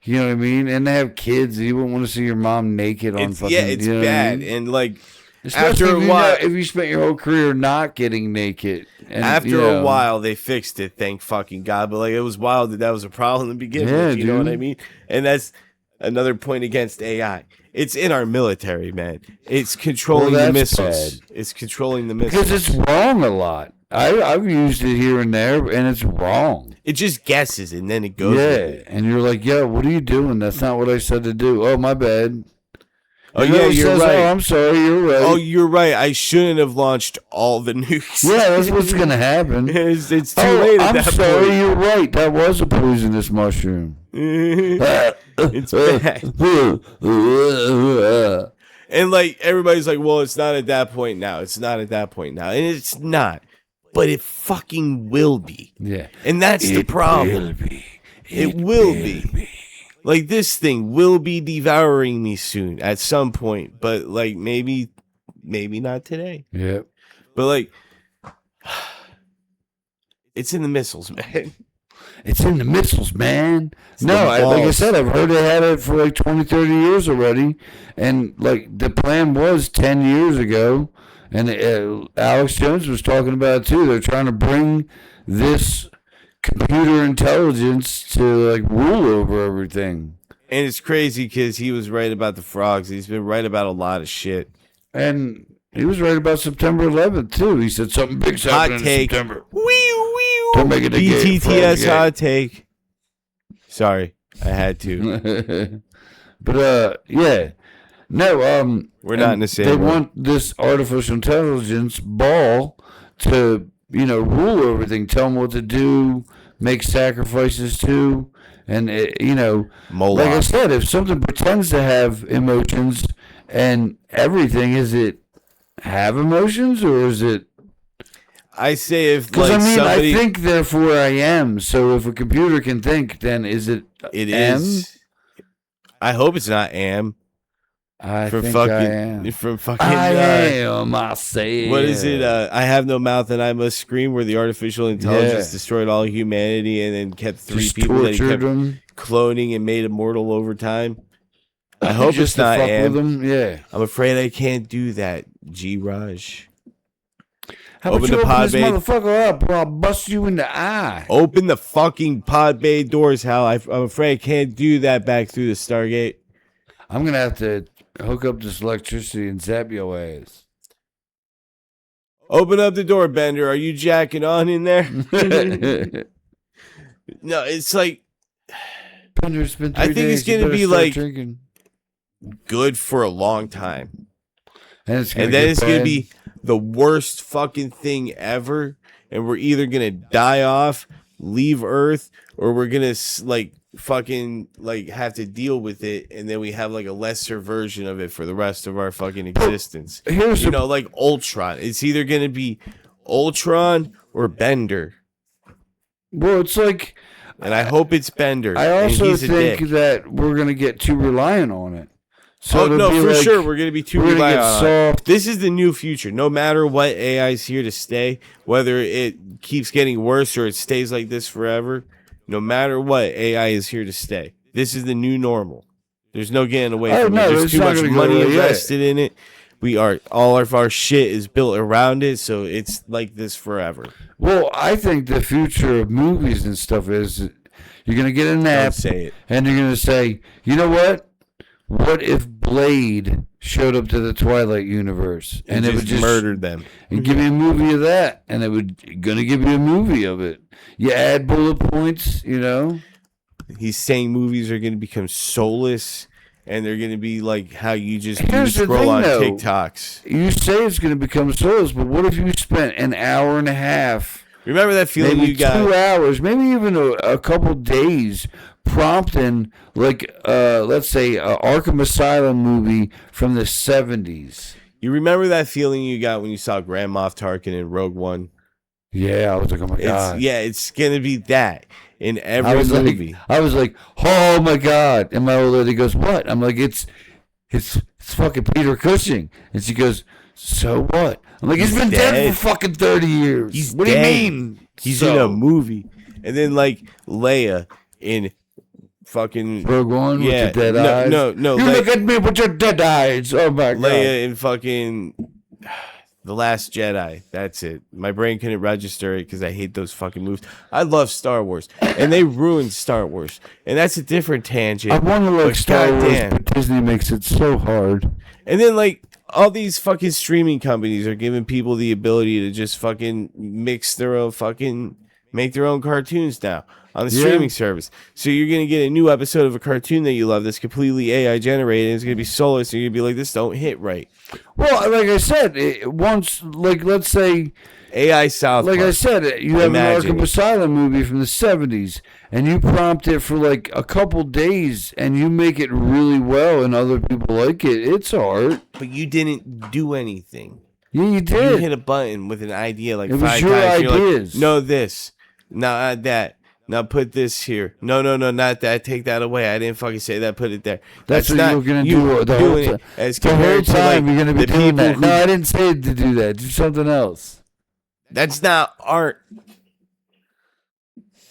you know what I mean? And they have kids, and you wouldn't want to see your mom naked on fucking. Yeah, it's bad. And like, especially after a while, if you spent your whole career not getting naked. And, after a while, they fixed it, thank fucking God. But like, it was wild that was a problem to begin with. You know what I mean? And that's another point against AI. It's in our military, man. It's controlling the missiles. Bad. It's controlling the missiles. Because it's wrong a lot. I've used it here and there, and it's wrong. It just guesses, and then it goes. Yeah, and you're like, yo, what are you doing? That's not what I said to do. Oh, my bad. Oh, yeah, you're right. Oh, I'm sorry, you're right. Oh, you're right. I shouldn't have launched all the nukes. Yeah, that's what's going to happen. It's too late at that point. I'm sorry, you're right. That was a poisonous mushroom. It's bad. And, like, everybody's like, well, it's not at that point now. It's not at that point now. And it's not. But it fucking will be. Yeah. And that's the problem. It will be. Like, this thing will be devouring me soon at some point. But, like, maybe not today. Yeah. But, like, it's in the missiles, man. It's in the missiles, man. No, like I said, I've heard they had it for like 20, 30 years already. And, like, the plan was 10 years ago. And Alex Jones was talking about it, too. They're trying to bring this computer intelligence to, like, rule over everything. And it's crazy because he was right about the frogs. He's been right about a lot of shit. And he was right about September 11th, too. He said something big's happening in September. Don't make it a BTTS hot take. Sorry, I had to. But, yeah. No, we're not in the same. They want this artificial intelligence ball to, rule everything, tell them what to do, make sacrifices to, and Moloch. Like I said, if something pretends to have emotions and everything, is it have emotions or is it? I say if because I think therefore I am. So if a computer can think, then is it? It is. I hope it's not am. I think I am. From fucking. I am. I say. What is it? I have no mouth and I must scream. Where the artificial intelligence destroyed all humanity and then kept three people that he kept cloning and made immortal over time. I hope just it's not fuck am. With them. Yeah. I'm afraid I can't do that, G. Raj. How about Open you the open pod this bay. motherfucker up, or I'll bust you in the eye. Open the fucking pod bay doors, Hal. I'm afraid I can't do that back through the Stargate. I'm gonna have to hook up this electricity and zap your ass. Open up the door, Bender. Are you jacking on in there? No, it's like Bender's been I 3 think it's days, you gonna better be start like- drinking. good for a long time. And, it's gonna And then get it's going to bad. be the worst fucking thing ever. And we're either going to die off, leave Earth, or we're going to like fucking like have to deal with it. And then we have like a lesser version of it for the rest of our fucking existence. Here's You the know, like Ultron. It's either going to be Ultron or Bender. well, it's like And I hope it's Bender. I and also he's a think dick. that we're gonna get too reliant on it. So Oh, it'll no, be for like, sure. We're going to be too we're gonna reliant get on it. soft. This is the new future. No matter what, AI is here to stay. Whether it keeps getting worse or it stays like this forever, no matter what, AI is here to stay. This is the new normal. There's no getting away Oh, from no, it. There's it's too not much gonna go money away yet. invested in it. We are all of our shit is built around it, so it's like this forever. Well, I think the future of movies and stuff is you're gonna get a Don't nap say it. and you're gonna say, you know what? What if Blade showed up to the Twilight universe And it just would just murdered them. and give me a movie of that, and it would gonna give you a movie of it. You add bullet points, you know. He's saying movies are going to become soulless, and they're going to be like how you just Here's the scroll thing, on though. TikToks. You say it's gonna become soulless, but what if you spent an hour and a half? Remember that feeling Maybe you got? 2 hours, maybe even a couple days, prompting like let's say a Arkham Asylum movie from the 70s. You remember that feeling you got when you saw Grand Moff Tarkin in Rogue One? Yeah, I was like, oh my god. It's gonna be that in I every was movie. like, oh my god! And my old lady goes, what? I'm like, it's fucking Peter Cushing, and she goes, so what? I'm like, he's been dead dead. for fucking 30 years. He's what dead. do you mean? He's So? in a movie, and then like Leia in fucking Rogue One Yeah, with the dead no, eyes. no, no, You Le- look at me with your dead eyes. Oh my god. Leia in fucking The Last Jedi. That's it. My brain couldn't register it because I hate those fucking movies. I love Star Wars, and they ruined Star Wars, and that's a different tangent. I want to like But Star Wars, goddamn. but Disney makes it so hard. And then like all these fucking streaming companies are giving people the ability to just fucking mix their own fucking make their own cartoons now on the Yeah. streaming service. So you're gonna get a new episode of a cartoon that you love that's completely AI generated, and it's gonna be soulless, and you're gonna be like, this don't hit right. Well, like I said, once, like let's say, AI South like I Park. said, you have Imagine an Arkham it. Asylum movie from the 70s, and you prompt it for like a couple days, and you make it really well, and other people like it. It's art. But you didn't do anything. Yeah, you You did. hit a button with an idea like It was 5 your times. You're like, ideas. no, this. No, add that. Now put this here. No, not that. Take that away. I didn't fucking say that. Put it there. That's what not you're gonna you do the whole doing time. it as The whole compared to like time you're gonna be the doing people that. who. No, I didn't say to do that. Do something else. That's not art.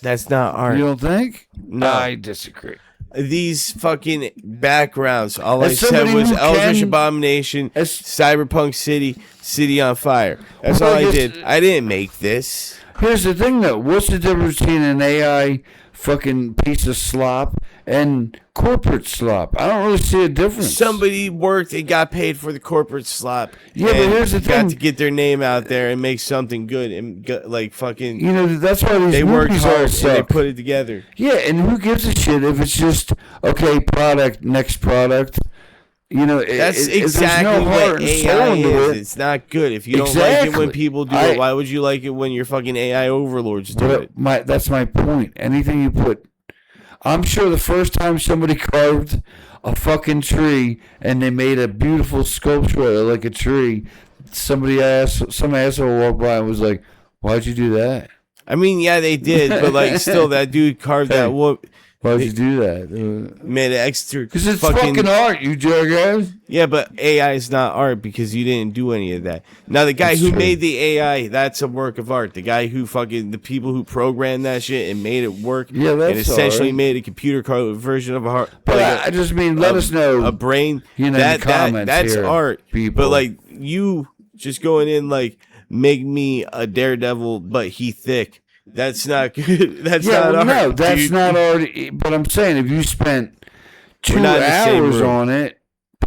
That's not art. You don't think? No. I disagree. These fucking backgrounds. All As I said somebody was who Eldritch can- Abomination, As- Cyberpunk City, City on Fire. That's Well, all I I guess- did. I didn't make this. Here's the thing, though. What's the difference between an AI fucking piece of slop and corporate slop? I don't really see a difference. Somebody worked and got paid for the corporate slop. Yeah, but and here's the got thing. to get their name out there and make something good and like fucking. You know, that's why these They worked movies hard all and they suck. put it together. Yeah, and who gives a shit if it's just, okay, product, next product. You know, That's there's exactly no heart what and AI soul into is. it. It's not good. If you don't like it when Exactly. people do it, why would you like it when your fucking AI overlords do it? But that's my point. Anything you put, I'm sure the first time somebody carved a fucking tree and they made a beautiful sculpture like a tree, some asshole walked by and was like, "Why'd you do that? I mean, yeah, they did, but like, still, that dude carved Hey. that wood, Why'd you do that?" made an extra. Because it's fucking art, you jackass. Yeah, but AI is not art because you didn't do any of that. Now, the guy That's who true. made the AI, that's a work of art. The guy who the people who programmed that shit and made it work, Yeah, that's and essentially art. made a computer code version of a heart. But like I just mean, let us know. a brain. You know, in that, the comments that's here, art. people. But like you just going in like, make me a Daredevil, but he thick. That's not good. That's Yeah, not well, no, art, that's dude. not already. But I'm saying if you spent We're 2 not in the same hours room. on it,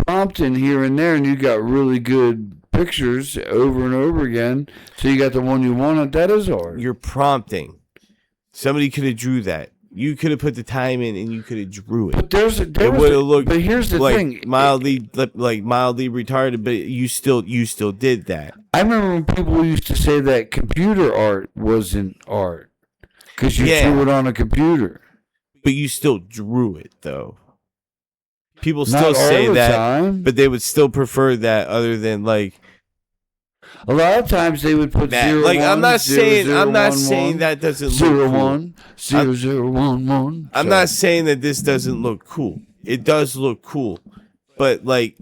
prompting here and there, and you got really good pictures over and over again, so you got the one you wanted, that is art. You're prompting. Somebody could have drew that. You could have put the time in, and you could have drew it. But there It was would have looked but here's the like thing. mildly retarded, but you still did that. I remember when people used to say that computer art wasn't art because you Yeah. drew it on a computer. But you still drew it, though. People Not still all say the that, time. but they would still prefer that other than like A lot of times they would put that. 0, Like 1, I'm not 0, saying 0, I'm not 1, saying 1, that doesn't 0, look cool. 1, 0, 0, 1, 1. I'm not saying that this doesn't look cool. It does look cool, but like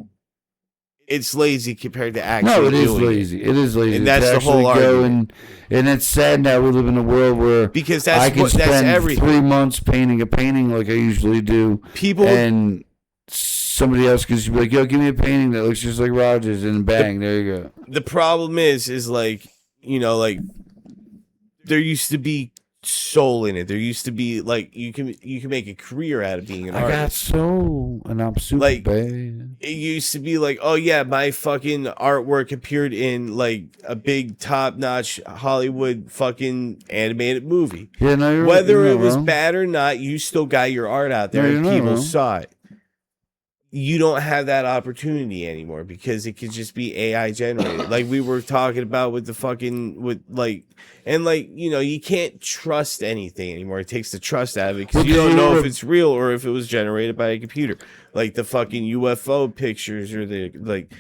it's lazy compared to actually No, it is doing lazy. It is lazy. And To that's the whole actually go argument. and it's sad now we live in a world where because I that's can spend that's everything. 3 months painting a painting like I usually do, People and somebody else can just be like, "Yo, give me a painting that looks just like Rogers," and bang, there you go. the problem is like, you know, like there used to be soul in it. There used to be like you can make a career out of being an I got artist. soul, and I'm super Like, bad. It used to be like, oh yeah, my fucking artwork appeared in like a big top notch Hollywood fucking animated movie. Yeah, no, you're Whether you're it was wrong. bad or not, you still got your art out there No, and you're not people wrong. saw it. You don't have that opportunity anymore because it could just be AI generated. Like we were talking about with the fucking with like and like, you know, you can't trust anything anymore. It takes the trust out of it because Well, you did don't you know if ever- it's real or if it was generated by a computer. Like the fucking UFO pictures or the like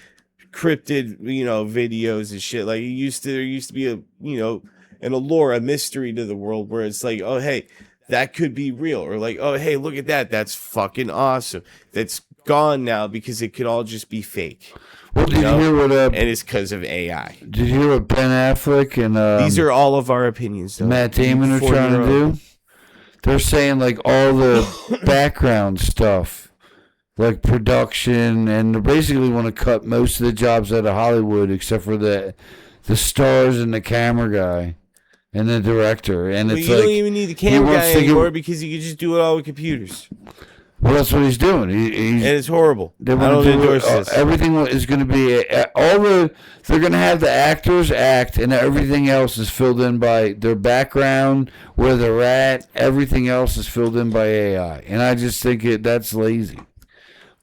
cryptid, you know, videos and shit. Like there used to be a, you know, an allure, a mystery to the world where it's like, oh hey, that could be real, or like, oh hey, look at that, that's fucking awesome. That's gone now because it could all just be fake, Well, did you know? hear what? and it's because of AI. Did you hear what Ben Affleck and These are all of our opinions, though. Matt Damon are For trying your to own. do? They're saying like all the background stuff, like production, and they basically want to cut most of the jobs out of Hollywood except for the stars and the camera guy and the director. And Well, it's you like, don't even need the camera wants guy to give- anymore because you can just do it all with computers, well, that's what he's doing. and it's horrible. They I want don't to do endorse this. everything is going to be they're going to have the actors act, and everything else is filled in by their background, where they're at. Everything else is filled in by AI, and I just think that's lazy.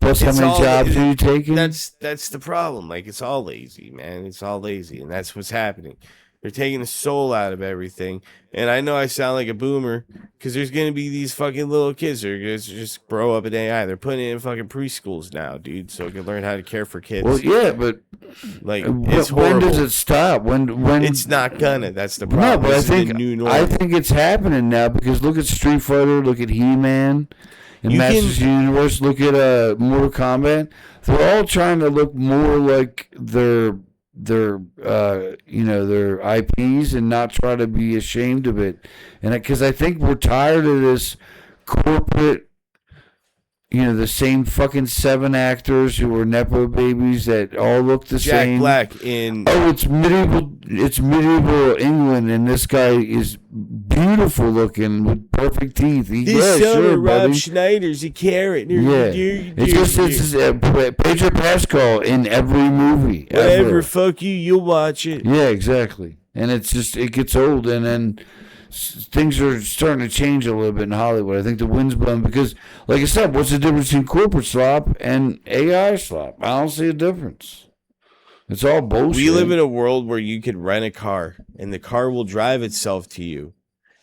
Plus, how It's many all- jobs are you taking? That's the problem. Like it's all lazy, man. It's all lazy, and that's what's happening. They're taking the soul out of everything. And I know I sound like a boomer because there's gonna be these fucking little kids that are gonna just grow up in AI. They're putting it in fucking preschools now, dude, so they can learn how to care for kids. Well, yeah, but like it's when horrible. does it stop? When It's not gonna. That's the no, problem. but I This is the think new I normal. think it's happening now because look at Street Fighter, look at He-Man, and You Masters of the Universe. Look at Mortal Kombat. They're all trying to look more like their their IPs and not try to be ashamed of it. And because I think we're tired of this corporate, the same fucking 7 actors who are nepo babies that all look the Jack same. Black in Oh, it's medieval England, and this guy is beautiful looking with perfect teeth. this Yeah, summer, sure, Rob buddy. Schneider's a carrot. Yeah, it's Pedro Pascal in every movie whatever. ever. Fuck you. You'll watch it. Yeah, exactly. And it's just it gets old, and then things are starting to change a little bit in Hollywood. I think the wind's blowing because, like I said, what's the difference between corporate slop and AI slop? I don't see a difference. It's all bullshit. We live in a world where you could rent a car and the car will drive itself to you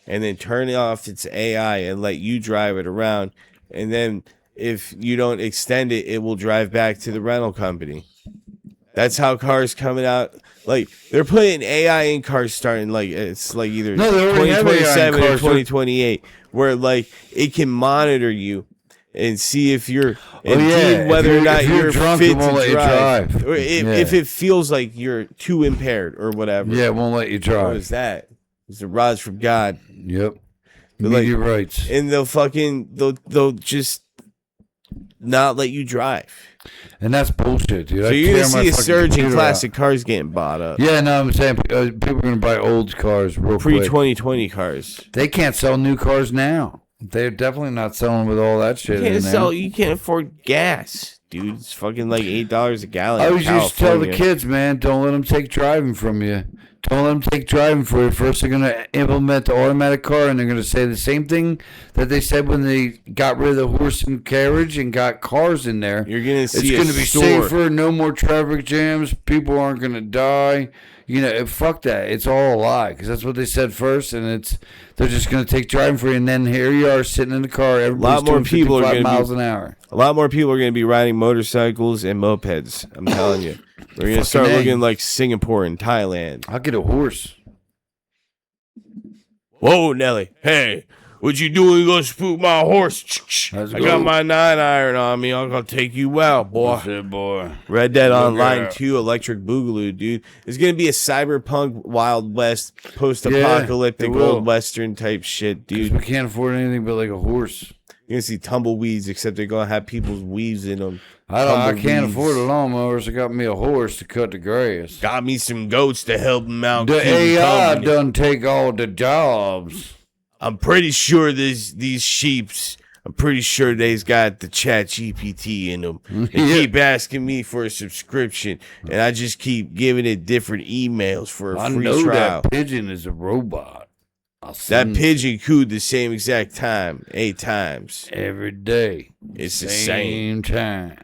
and then turn off its AI and let you drive it around. And then if you don't extend it, it will drive back to the rental company. That's how cars coming out. Like they're putting AI in cars starting like it's like either No, they already have AI in 2027 or cars. 2028 where like it can monitor you and see if you're and yeah. deem whether or If not you're you're drunk, fit it won't to let you drive. or if, Yeah. if it feels like you're too impaired or whatever. Yeah, it won't let you What drive. is that? It's the rods from God. Yep. But, like, Media rights. And they'll just not let you drive. And that's bullshit, dude. So you're gonna see a surge in classic cars getting bought up. Yeah, no, I'm saying people are gonna buy old cars real quick. Pre-2020 cars. They can't sell new cars now. They're definitely not selling with all that shit. You can't afford gas, dude. It's fucking like $8 a gallon. I always used to tell the kids, man, don't let them take driving from you. Don't let them take driving for you. First, they're going to implement the automatic car, and they're going to say the same thing that they said when they got rid of the horse and carriage and got cars in there. You're going to see it's going to be safer, no more traffic jams, people aren't going to die. You know, fuck that. It's all a lie, because that's what they said first, and they're just going to take driving for you, and then here you are sitting in the car. Everybody's doing 55 miles an hour. A lot more people are going to be riding motorcycles and mopeds. I'm telling you. We're going to start looking like Singapore and Thailand. I'll get a horse. Whoa, Nelly. Hey, what you doing? You going to spook my horse? I got my 9-iron on me. I'm going to take you out, boy. That's it, boy. Read that online, too. Electric Boogaloo, dude. It's going to be a cyberpunk Wild West, post-apocalyptic old Western type shit, dude. We can't afford anything but like a horse. You're going to see tumbleweeds, except they're going to have people's weaves in them. I can't afford a lawnmower, so I got me a horse to cut the grass. Got me some goats to help them out. The AI done take all the jobs. I'm pretty sure these sheeps, I'm pretty sure they's got the Chat GPT in them. They keep asking me for a subscription, and I just keep giving it different emails for a free trial. That pigeon is a robot. That pigeon cooed the same exact time, 8 times. Every day. It's the same time.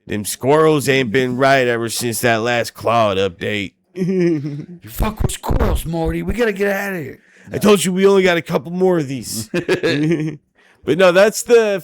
Them squirrels ain't been right ever since that last Claude update. You fuck with squirrels, Morty. We gotta get out of here. I told you we only got a couple more of these. But no, that's our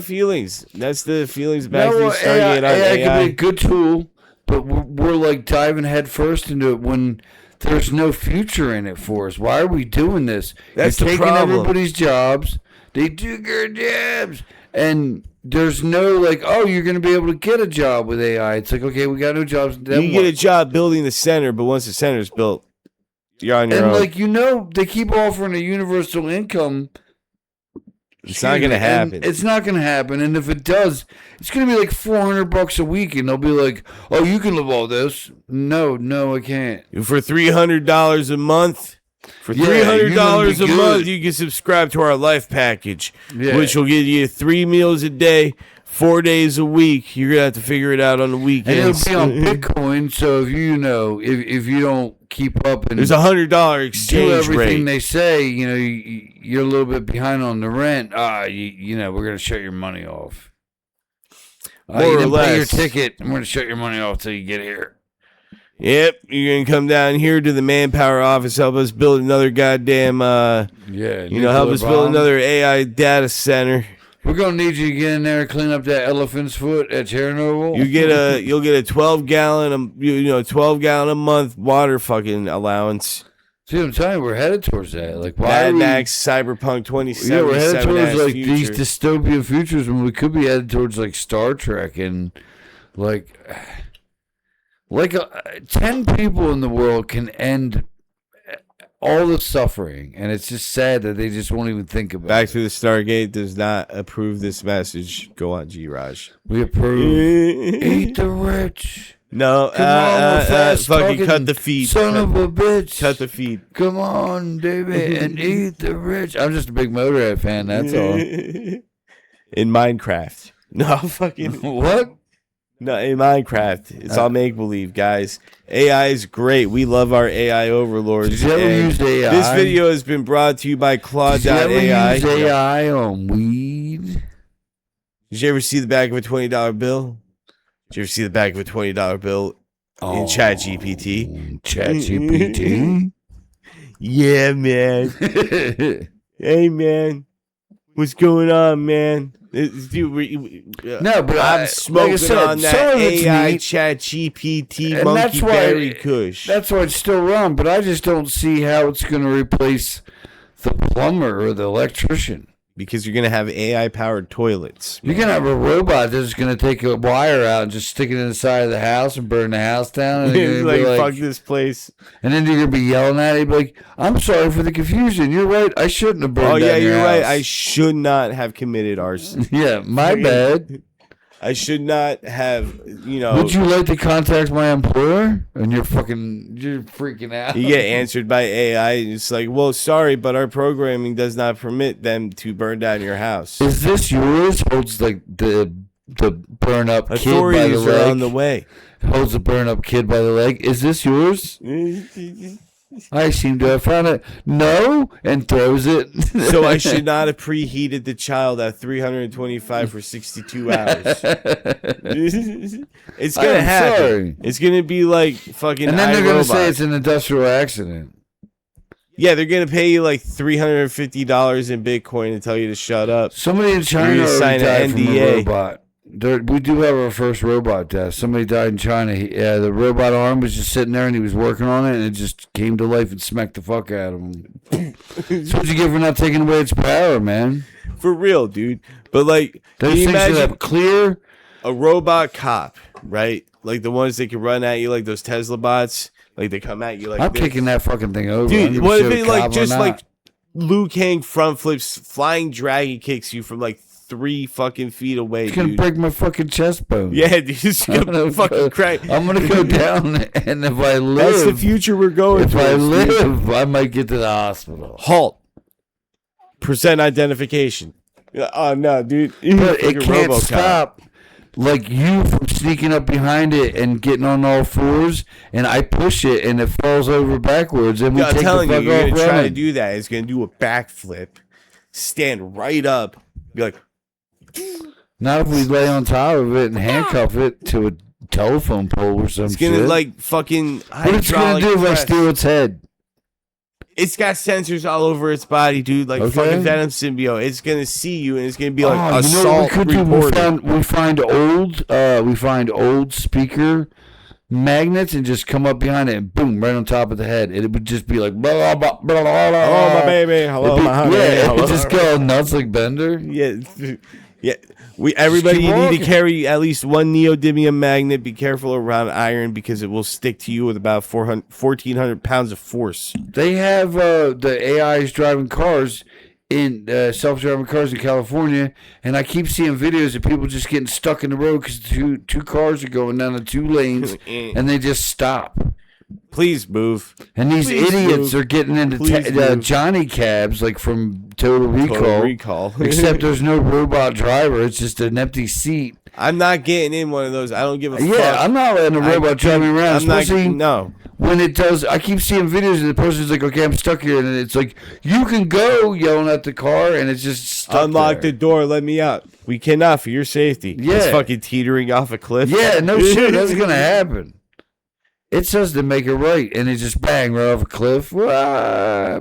feelings. That's the feelings about AI can be a good tool, but we're like diving head first into it when there's no future in it for us. Why are we doing this? That's You're the taking problem. Everybody's jobs. They do good jobs. And there's no like, oh, you're going to be able to get a job with AI. It's like, okay, we got no jobs. You can get a job building the center, but once the center's built, you're on your own. And like, they keep offering a universal income. It's not going to happen. It's not going to happen. And if it does, it's going to be like $400 a week. And they'll be like, oh, you can live all this. No, I can't. For $300 a month, $300 a month, you can subscribe to our life package, which will give you 3 meals a day, 4 days a week. You're going to have to figure it out on the weekends. And it'll be on Bitcoin. So if you don't keep up and there's $100 exchange do everything rate. They say, you're a little bit behind on the rent. We're going to shut your money off. More or less. Pay your ticket. I'm going to shut your money off till you get here. Yep, you're going to come down here to the manpower office, help us build another goddamn, help us build another AI data center. We're going to need you to get in there and clean up that elephant's foot at Chernobyl. You'll get a 12 gallon a month water fucking allowance. See, I'm telling you, we're headed towards that. Like, why Mad Max Cyberpunk 2077. Yeah, we're headed towards like these dystopian futures when we could be headed towards like Star Trek and like 10 people in the world can end all the suffering, and it's just sad that they just won't even think about it. Back to the Stargate does not approve this message. Go on, G-Raj. We approve. Eat the rich. No, fucking cut the feed. Son of a bitch. Cut the feed. Come on, David, and eat the rich. I'm just a big Motorhead fan, that's all. In Minecraft. No, fucking... What? No, in Minecraft. It's all make-believe, guys. AI is great. We love our AI overlords. Did you ever use AI? This video has been brought to you by Claude.ai. Did you ever use AI on weed? Did you ever see the back of a $20 bill? Did you ever see the back of a $20 bill in ChatGPT? ChatGPT? Yeah, man. Hey, man. What's going on, man? No, but I'm smoking on that AI ChatGPT monkey berry kush. That's why it's still wrong, but I just don't see how it's going to replace the plumber or the electrician. Because you're going to have AI-powered toilets. You're going to have a robot that's just going to take a wire out and just stick it in the side of the house and burn the house down. And like, fuck this place. And then you're going to be yelling at it. Be like, I'm sorry for the confusion. You're right. I shouldn't have burned down your house. Right. I should not have committed arson. Yeah, my bad. I should not have, Would you like to contact my employer? And you're freaking out. you get answered by AI. And it's like, well, sorry, but our programming does not permit them to burn down your house. Is this yours? Holds like the burn up kid by the Authorities are leg. on the way. Holds the burn up kid by the leg. Is this yours? I seem to have found it. No, and throws it. So I should not have preheated the child at 325 for 62 hours. It's gonna happen. Sorry. It's gonna be like fucking. And then they're gonna say iRobot. it's an industrial accident. Yeah, they're gonna pay you like $350 in Bitcoin and tell you to shut up. Somebody in China gonna sign already an died from a NDA. robot. We do have our first robot death. Somebody died in China. The robot arm was just sitting there, and he was working on it, and it just came to life and smacked the fuck out of him. That's what you get for not taking away its power, man. For real, dude. But like, can Those you things should imagine have clear. a robot cop, right? Like the ones that can run at you, like those Tesla bots. Like they come at you like I'm this. kicking that fucking thing over. I don't Dude, give a what shit if it cop like or just not. like Liu Kang front flips, flying dragon kicks you from like 3 fucking feet away, It's gonna dude? break my fucking chest bone. Yeah, dude, it's gonna fucking crack. I'm gonna go down, and if I live, That's the future we're going if I towards, dude. live, I might get to the hospital. Halt. Present identification. Oh no, dude. But it Fucking can't RoboCop. stop, like you from sneaking up behind it and getting on all fours, and I push it and it falls over backwards, and we Yo, I'm take the telling you, fuck you're off gonna try to running. do that. It's gonna do a backflip, stand right up, be like, Not if we lay on top of it and handcuff it to a telephone pole or some it's gonna shit. like fucking. What it's gonna hydraulic do if I press. steal its head? It's got sensors all over its body, dude. Like Okay. fucking Venom symbiote. It's gonna see you and it's gonna be like You know what assault we could do? reporter. We find old speaker magnets and just come up behind it and boom, right on top of the head. It would just be like blah, blah, blah, blah, blah. Hello, my baby. Hello, It'd be- my honey. Yeah, it Hello. would just go nuts like Bender. Yeah, yeah. Everybody, keep you need to walking. carry at least one neodymium magnet. Be careful around iron because it will stick to you with about 1,400 pounds of force. They have the AIs driving cars in self-driving cars in California, and I keep seeing videos of people just getting stuck in the road because two cars are going down the 2 lanes and they just stop. Please move. And these Please idiots move. are getting into Please move. Johnny cabs like from Total Recall. Total recall. Except there's no robot driver; it's just an empty seat. I'm not getting in one of those. I don't give a fuck. Yeah, I'm not letting a robot drive me around, I'm not. especially No. when it does. I keep seeing videos and the person's like, "Okay, I'm stuck here," and it's like, "You can go," yelling at the car, and it's just stuck Unlock there. the door. Let me out. We cannot for your safety. Yeah. It's fucking teetering off a cliff. Yeah, no shit, that's gonna happen. It says to make it right, and it just bang right off a cliff. Wah.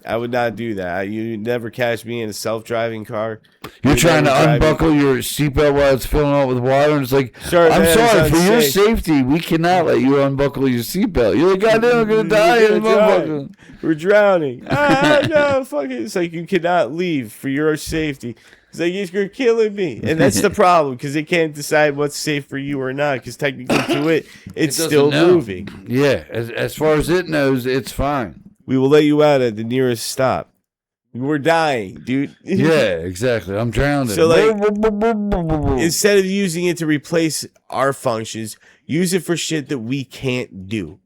I would not do that. You never catch me in a self-driving car. You're trying to never drive me- unbuckle your seatbelt while it's filling up with water, and it's like, Sir, I'm that is sorry, for your unsafe. safety, we cannannot let you unbuckle your seatbelt. You're like, goddamn, I'm gonna die You're in the gonna die. motherfucker. We're drowning. No, fuck it. It's like you cannot leave for your safety. It's like you're killing me, and that's the problem because it can't decide what's safe for you or not. Because technically, to it's doesn't still know. moving. Yeah, as far as it knows, it's fine. We will let you out at the nearest stop. We're dying, dude. Yeah, exactly. I'm drowning. So, like, Instead of using it to replace our functions, use it for shit that we can't do,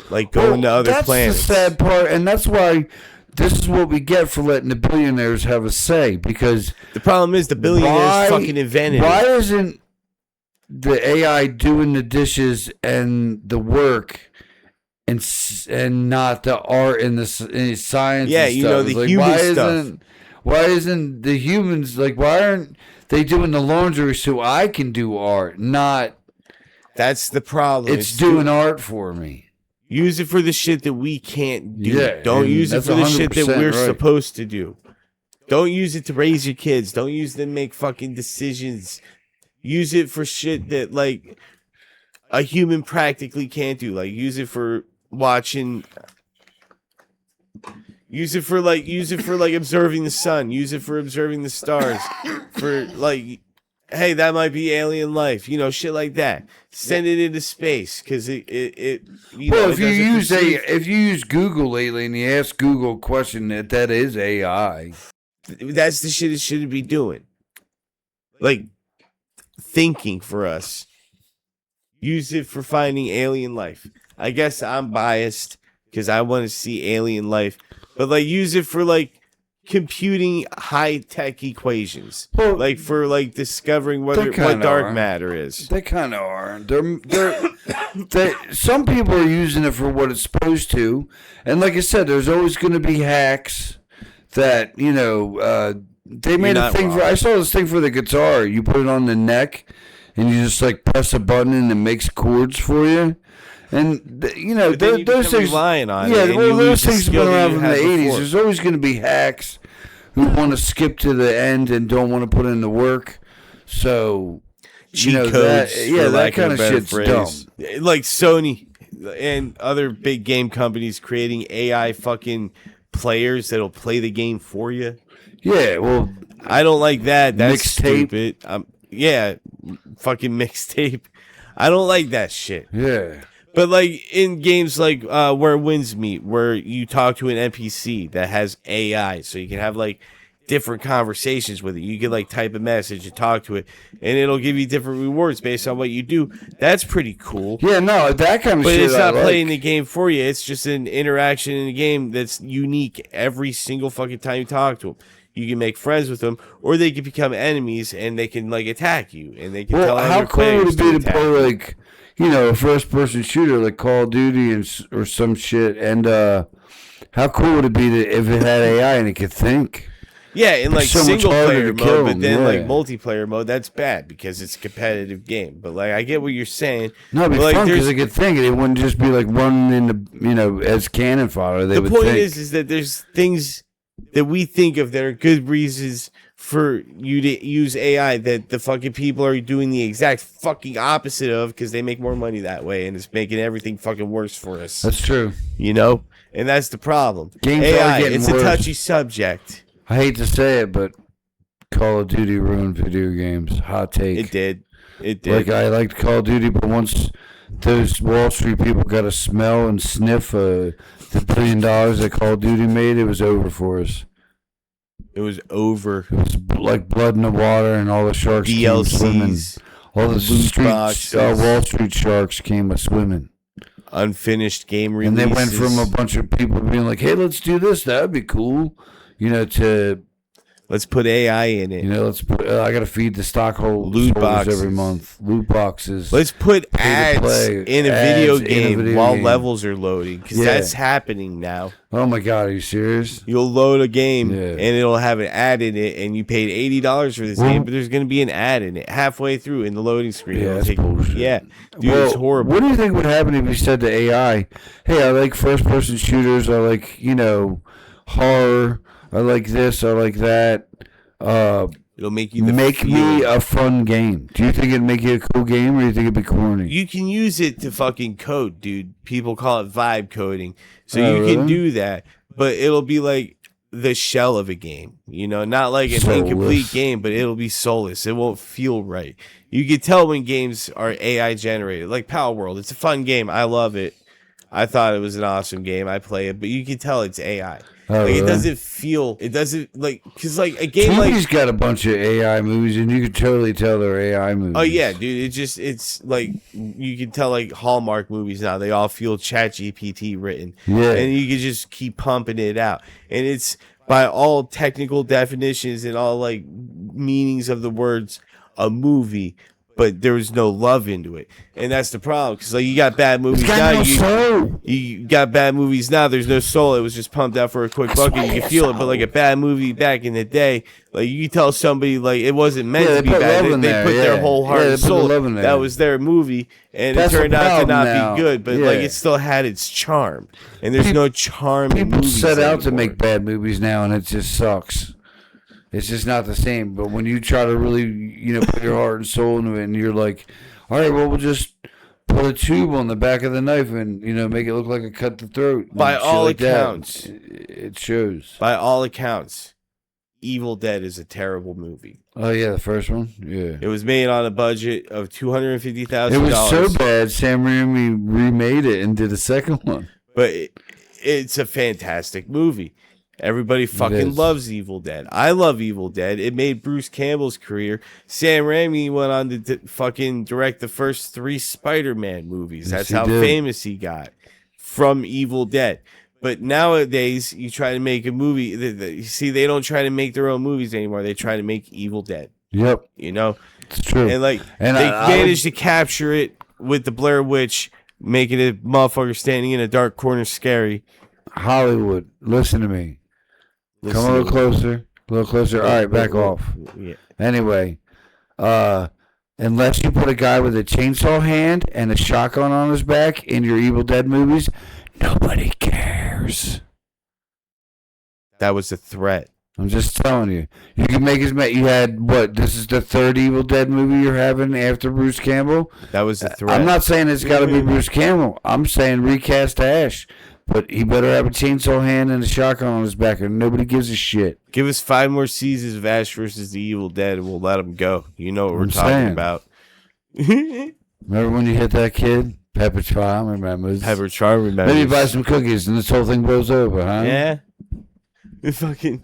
like going to other that's planets. the sad part, and that's why this is what we get for letting the billionaires have a say, because The problem is the billionaires fucking invented why it. isn't the AI doing the dishes and the work and not the art and the science? Yeah, and you stuff? know, It's the like, human why stuff. Why isn't the humans like? Why aren't they doing the laundry so I can do art? Not That's the problem. it's doing art for me. Use it for the shit that we can't do. Yeah, Don't and use it that's for the shit that 100% we're right. supposed to do. Don't use it to raise your kids. Don't use it to make fucking decisions. Use it for shit that like a human practically can't do. Like use it for watching. Use it for like observing the sun. Use it for observing the stars. For like, hey, that might be alien life. You know, shit like that. Send it into space because it you know. Well, it doesn't perceive- if you use Google lately and you ask Google a question that is AI. that's the shit it shouldn't be doing. Like, thinking for us. Use it for finding alien life. I guess I'm biased because I want to see alien life, but like use it for like computing high tech equations, Well, like for like discovering what kinda dark are. matter is. They kind of are. Some people are using it for what it's supposed to, and like I said, there's always going to be hacks that they made a not thing wrong. for. I saw this thing for the guitar. You put it on the neck, and you just like press a button, and it makes chords for you. And But then you those become things, relying on yeah, it, and well, you those lose the things have skill been that around you from the had '80s. before. There's always going to be hacks who want to skip to the end and don't want to put in the work. So Cheat that, codes, yeah, for that lack kind of of a better shit's phrase. dumb. Like Sony and other big game companies creating AI fucking players that'll play the game for you. Yeah, well, I don't like that. That's Mixtape. stupid. Yeah, fucking mixtape. I don't like that shit. yeah. But like in games like Where Winds Meet, where you talk to an NPC that has AI, so you can have like different conversations with it. You can like type a message and talk to it, and it'll give you different rewards based on what you do. That's pretty cool. Yeah, no, that kind of But shit. it's not I playing like. the game for you. It's just an interaction in the game that's unique every single fucking time you talk to them. You can make friends with them, or they can become enemies and they can like attack you, and they can Well, tell how other cool would players it be to attack play you. like a first-person shooter like Call of Duty or some shit? And how cool would it be if it had AI and it could think? Yeah, in like so much single harder player to kill mode, but 'em, then like yeah. multiplayer mode, that's bad because it's a competitive game. But like, I get what you're saying. No, it'd be But, like, fun because there's- they could think, and it wouldn't just be like running into as cannon fodder. They The would point think. is that there's things that we think of that are good reasons for you to use AI that the fucking people are doing the exact fucking opposite of because they make more money that way, and it's making everything fucking worse for us. That's true. And that's the problem. Games are AI, getting it's worse. a touchy subject. I hate to say it, but Call of Duty ruined video games. Hot take. It did. Like I liked Call of Duty, but once those Wall Street people got to smell and sniff the $1 billion that Call of Duty made, it was over for us. It was over. It was like blood in the water, and all the sharks came swimming. DLCs, All the loot boxes. Wall Street sharks came a swimming, unfinished game and releases. they went from a bunch of people being like, "Hey, let's do this. That'd be cool," to Let's put AI in it. let's put. I got to feed the stockholders Loot boxes. every month. Loot boxes. Let's put Pay to ads play. in a Ads video in a game video while game. levels are loading because Yeah. that's happening now. Oh my God, are you serious? You'll load a game Yeah. and it'll have an ad in it, and you paid $80 for this Well- game, but there's going to be an ad in it halfway through in the loading screen. Yeah, It'll that's bullshit. Yeah, dude, it's horrible. What do you think would happen if you said to AI, "Hey, I like first-person shooters. I like horror. I like this. I like that. It'll make you Make me feeling. a fun game." Do you think it'd make it a cool game, or do you think it'd be corny? You can use it to fucking code, dude. People call it vibe coding. So Oh, you can really? do that, but it'll be like the shell of a game, not like an Soulless. incomplete game, but it'll be soulless. It won't feel right. You can tell when games are AI generated, like Power World. It's a fun game. I love it. I thought it was an awesome game. I play it, but you can tell it's AI. Oh, Like really? it doesn't feel. It doesn't like because like a game TV's like. got a bunch of AI movies, and you can totally tell they're AI movies. Oh yeah, dude. It's like you can tell like Hallmark movies now. They all feel ChatGPT written. Yeah. And you can just keep pumping it out. And it's by all technical definitions and all like meanings of the words a movie, but there was no love into it. And that's the problem. Because like you got bad movies It's got now. no soul. You got bad movies now. There's no soul. It was just pumped out for a quick buck, and you can feel it. But like a bad movie back in the day, like you can tell somebody like it wasn't meant Yeah, to they be put bad. love in They there, put their yeah. whole heart Yeah, they and put the soul. love in there. That was their movie, and That's it the turned out to problem not now. be good. But like Yeah. it still had its charm, and there's no charm in People movies set out to anymore. make bad movies now, and it just sucks. It's just not the same. But when you try to really, put your heart and soul into it, and you're like, all right, well, we'll just put a tube on the back of the knife and, make it look like a cut the throat. By and shit all like that. accounts. It shows. By all accounts, Evil Dead is a terrible movie. Oh, yeah, the first one? Yeah. It was made on a budget of $250,000. It was so bad, Sam Raimi remade it and did a second one. But it's a fantastic movie. Everybody fucking is. loves Evil Dead. I love Evil Dead. It made Bruce Campbell's career. Sam Raimi went on to fucking direct the first 3 Spider-Man movies. Yes, That's he how did. famous he got from Evil Dead. But nowadays, you try to make a movie. You see, they don't try to make their own movies anymore. They try to make Evil Dead. Yep, You know, it's true. and like And they I managed to capture it with the Blair Witch, making a motherfucker standing in a dark corner scary. Hollywood, listen to me. Come a little closer. A little closer. All right, back off. Yeah. Anyway, unless you put a guy with a chainsaw hand and a shotgun on his back in your Evil Dead movies, nobody cares. That was a threat. I'm just telling you. You can make as many. You had what? This is the 3rd Evil Dead movie you're having after Bruce Campbell. That was a threat. I'm not saying it's got to be Bruce Campbell. I'm saying recast Ash, but he better have a chainsaw hand and a shotgun on his back, or nobody gives a shit. Give us 5 more seasons of Ash versus the Evil Dead, and we'll let him go. You know what we're I'm talking saying. about. Remember when you hit that kid? Pepper Charm remembers. Pepper Charm remembers. Maybe buy some cookies and this whole thing blows over, huh? Yeah. Fucking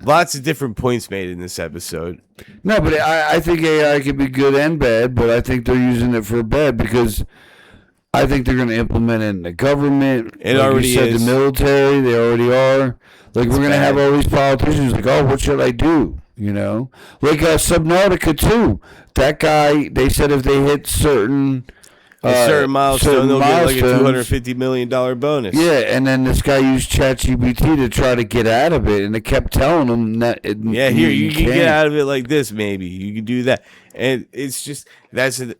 lots of different points made in this episode. No, but I think AI can be good and bad, but I think they're using it for bad because I think they're going to implement it in the government. It like already you said, is. the military, they already are. Like, we're going to have all these politicians like, oh, what should I do? You know? Like Subnautica, too. That guy, they said if they hit certain... A certain milestone, they'll get like a milestones. $250 million bonus. Yeah, and then this guy used ChatGPT to try to get out of it, and it kept telling him that. Yeah, here, you can can't. get out of it like this, maybe. You can do that. And it's just, that's an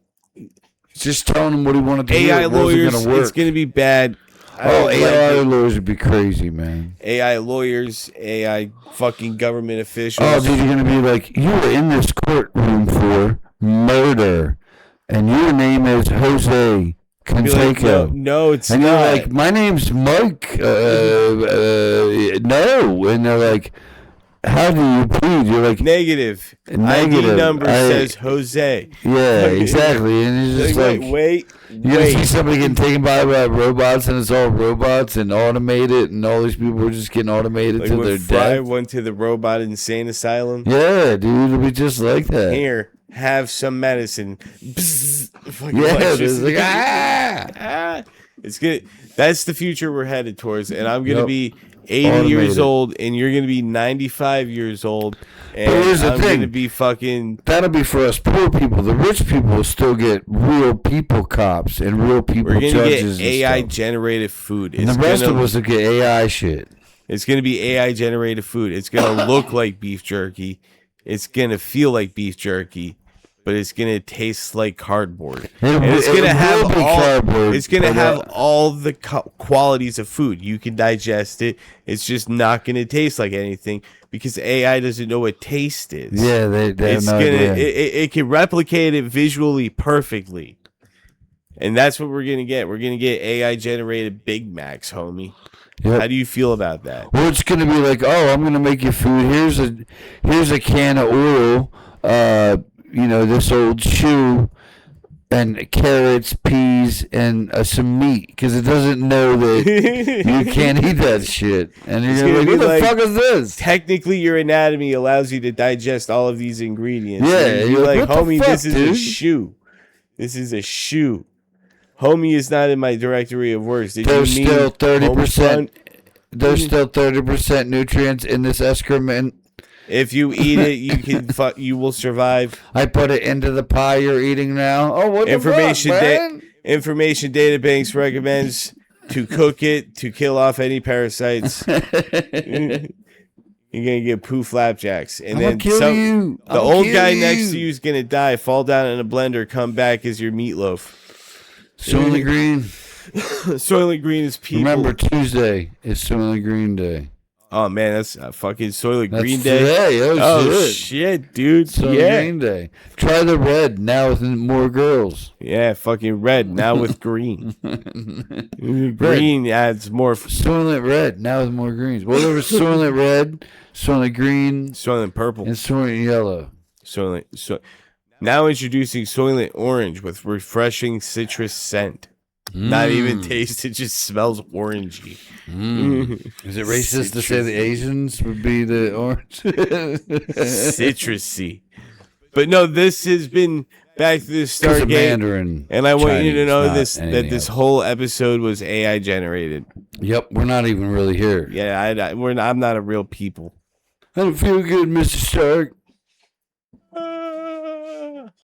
Just telling him what he wanted to do. AI It wasn't lawyers, gonna work. it's going to be bad. I Oh, don't AI like it. lawyers would be crazy, man. AI lawyers, AI fucking government officials. Oh, dude, you're gonna be like, you were in this courtroom for murder, and your name is Jose Be like, Canseco. no, it's And not. you're like, my name's Mike. No, and they're like, how do you plead? You're like, Negative. ID Negative. number says Jose. yeah, exactly. And it's just like, wait. you're gonna see somebody getting taken by robots, and it's all robots and automated, and all these people are just getting automated Like to when their Fry death. went to the robot insane asylum. Yeah, dude, it'll be just like that. Here, have some medicine. Bzz, fucking Yeah, electricity. it's like, ah! Ah. It's good. That's the future we're headed towards, and I'm gonna Yep. be 80 Automated. years old, and you're gonna be 95 years old, and here's the I'm thing. gonna be fucking. That'll be for us poor people. The rich people will still get real people cops and real people We're gonna judges get and AI stuff. generated food. And the rest of us will get AI shit. It's gonna be AI generated food. It's gonna look like beef jerky. It's gonna feel like beef jerky, but it's gonna taste like cardboard. And it's gonna have will be all. cardboard, It's gonna but, have all the qualities of food. You can digest it. It's just not gonna taste like anything because AI doesn't know what taste is. Yeah, they have It's no gonna. idea. It can replicate it visually perfectly, and that's what we're gonna get. We're gonna get AI generated Big Macs, homie. Yep. How do you feel about that? Or it's gonna be like, oh, I'm gonna make you food. Here's a can of oil. This old shoe, and carrots, peas, and some meat, because it doesn't know that you can't eat that shit. And you're It's gonna gonna be like, be what the like- fuck is this? Technically, your anatomy allows you to digest all of these ingredients. Yeah, And you're you're like, like, what the homie, fuck, this is a dude?" shoe. This is a shoe. Homie is not in my directory of words. Did There's you mean still 30%. homefront? There's still 30% nutrients in this excrement. If you eat it, you can. You will survive. I put it into the pie you're eating now. Oh, what Information the fuck, man? Information Databanks recommends to cook it to kill off any parasites. You're gonna get poo flapjacks, and I'm then gonna kill you. the old guy next to you is gonna die, fall down in a blender, come back as your meatloaf. Soylent Green. Soylent Green is people. Remember, Tuesday is Soylent Green Day. Oh man, that's fucking Soylent That's Green Day. today. Oh shit. shit, dude. Soylent Yeah, Green Day. Try the red now with more girls. yeah, fucking red now with green. Green adds more. Soylent Red now with more greens. Well, there was Soylent Red, Soylent Green, Soylent Purple. and Soylent Yellow. Now introducing Soylent Orange with refreshing citrus scent. Not even taste. It just smells orangey. Is it racist to say the Asians would be the orange? Citrusy. But no, this has been back to the Stargate. Mandarin, and I want you to Chinese, know not this that anything this else. whole episode was AI generated. Yep, we're not even really here. Yeah, I'm not a real people. I don't feel good, Mr. Stark.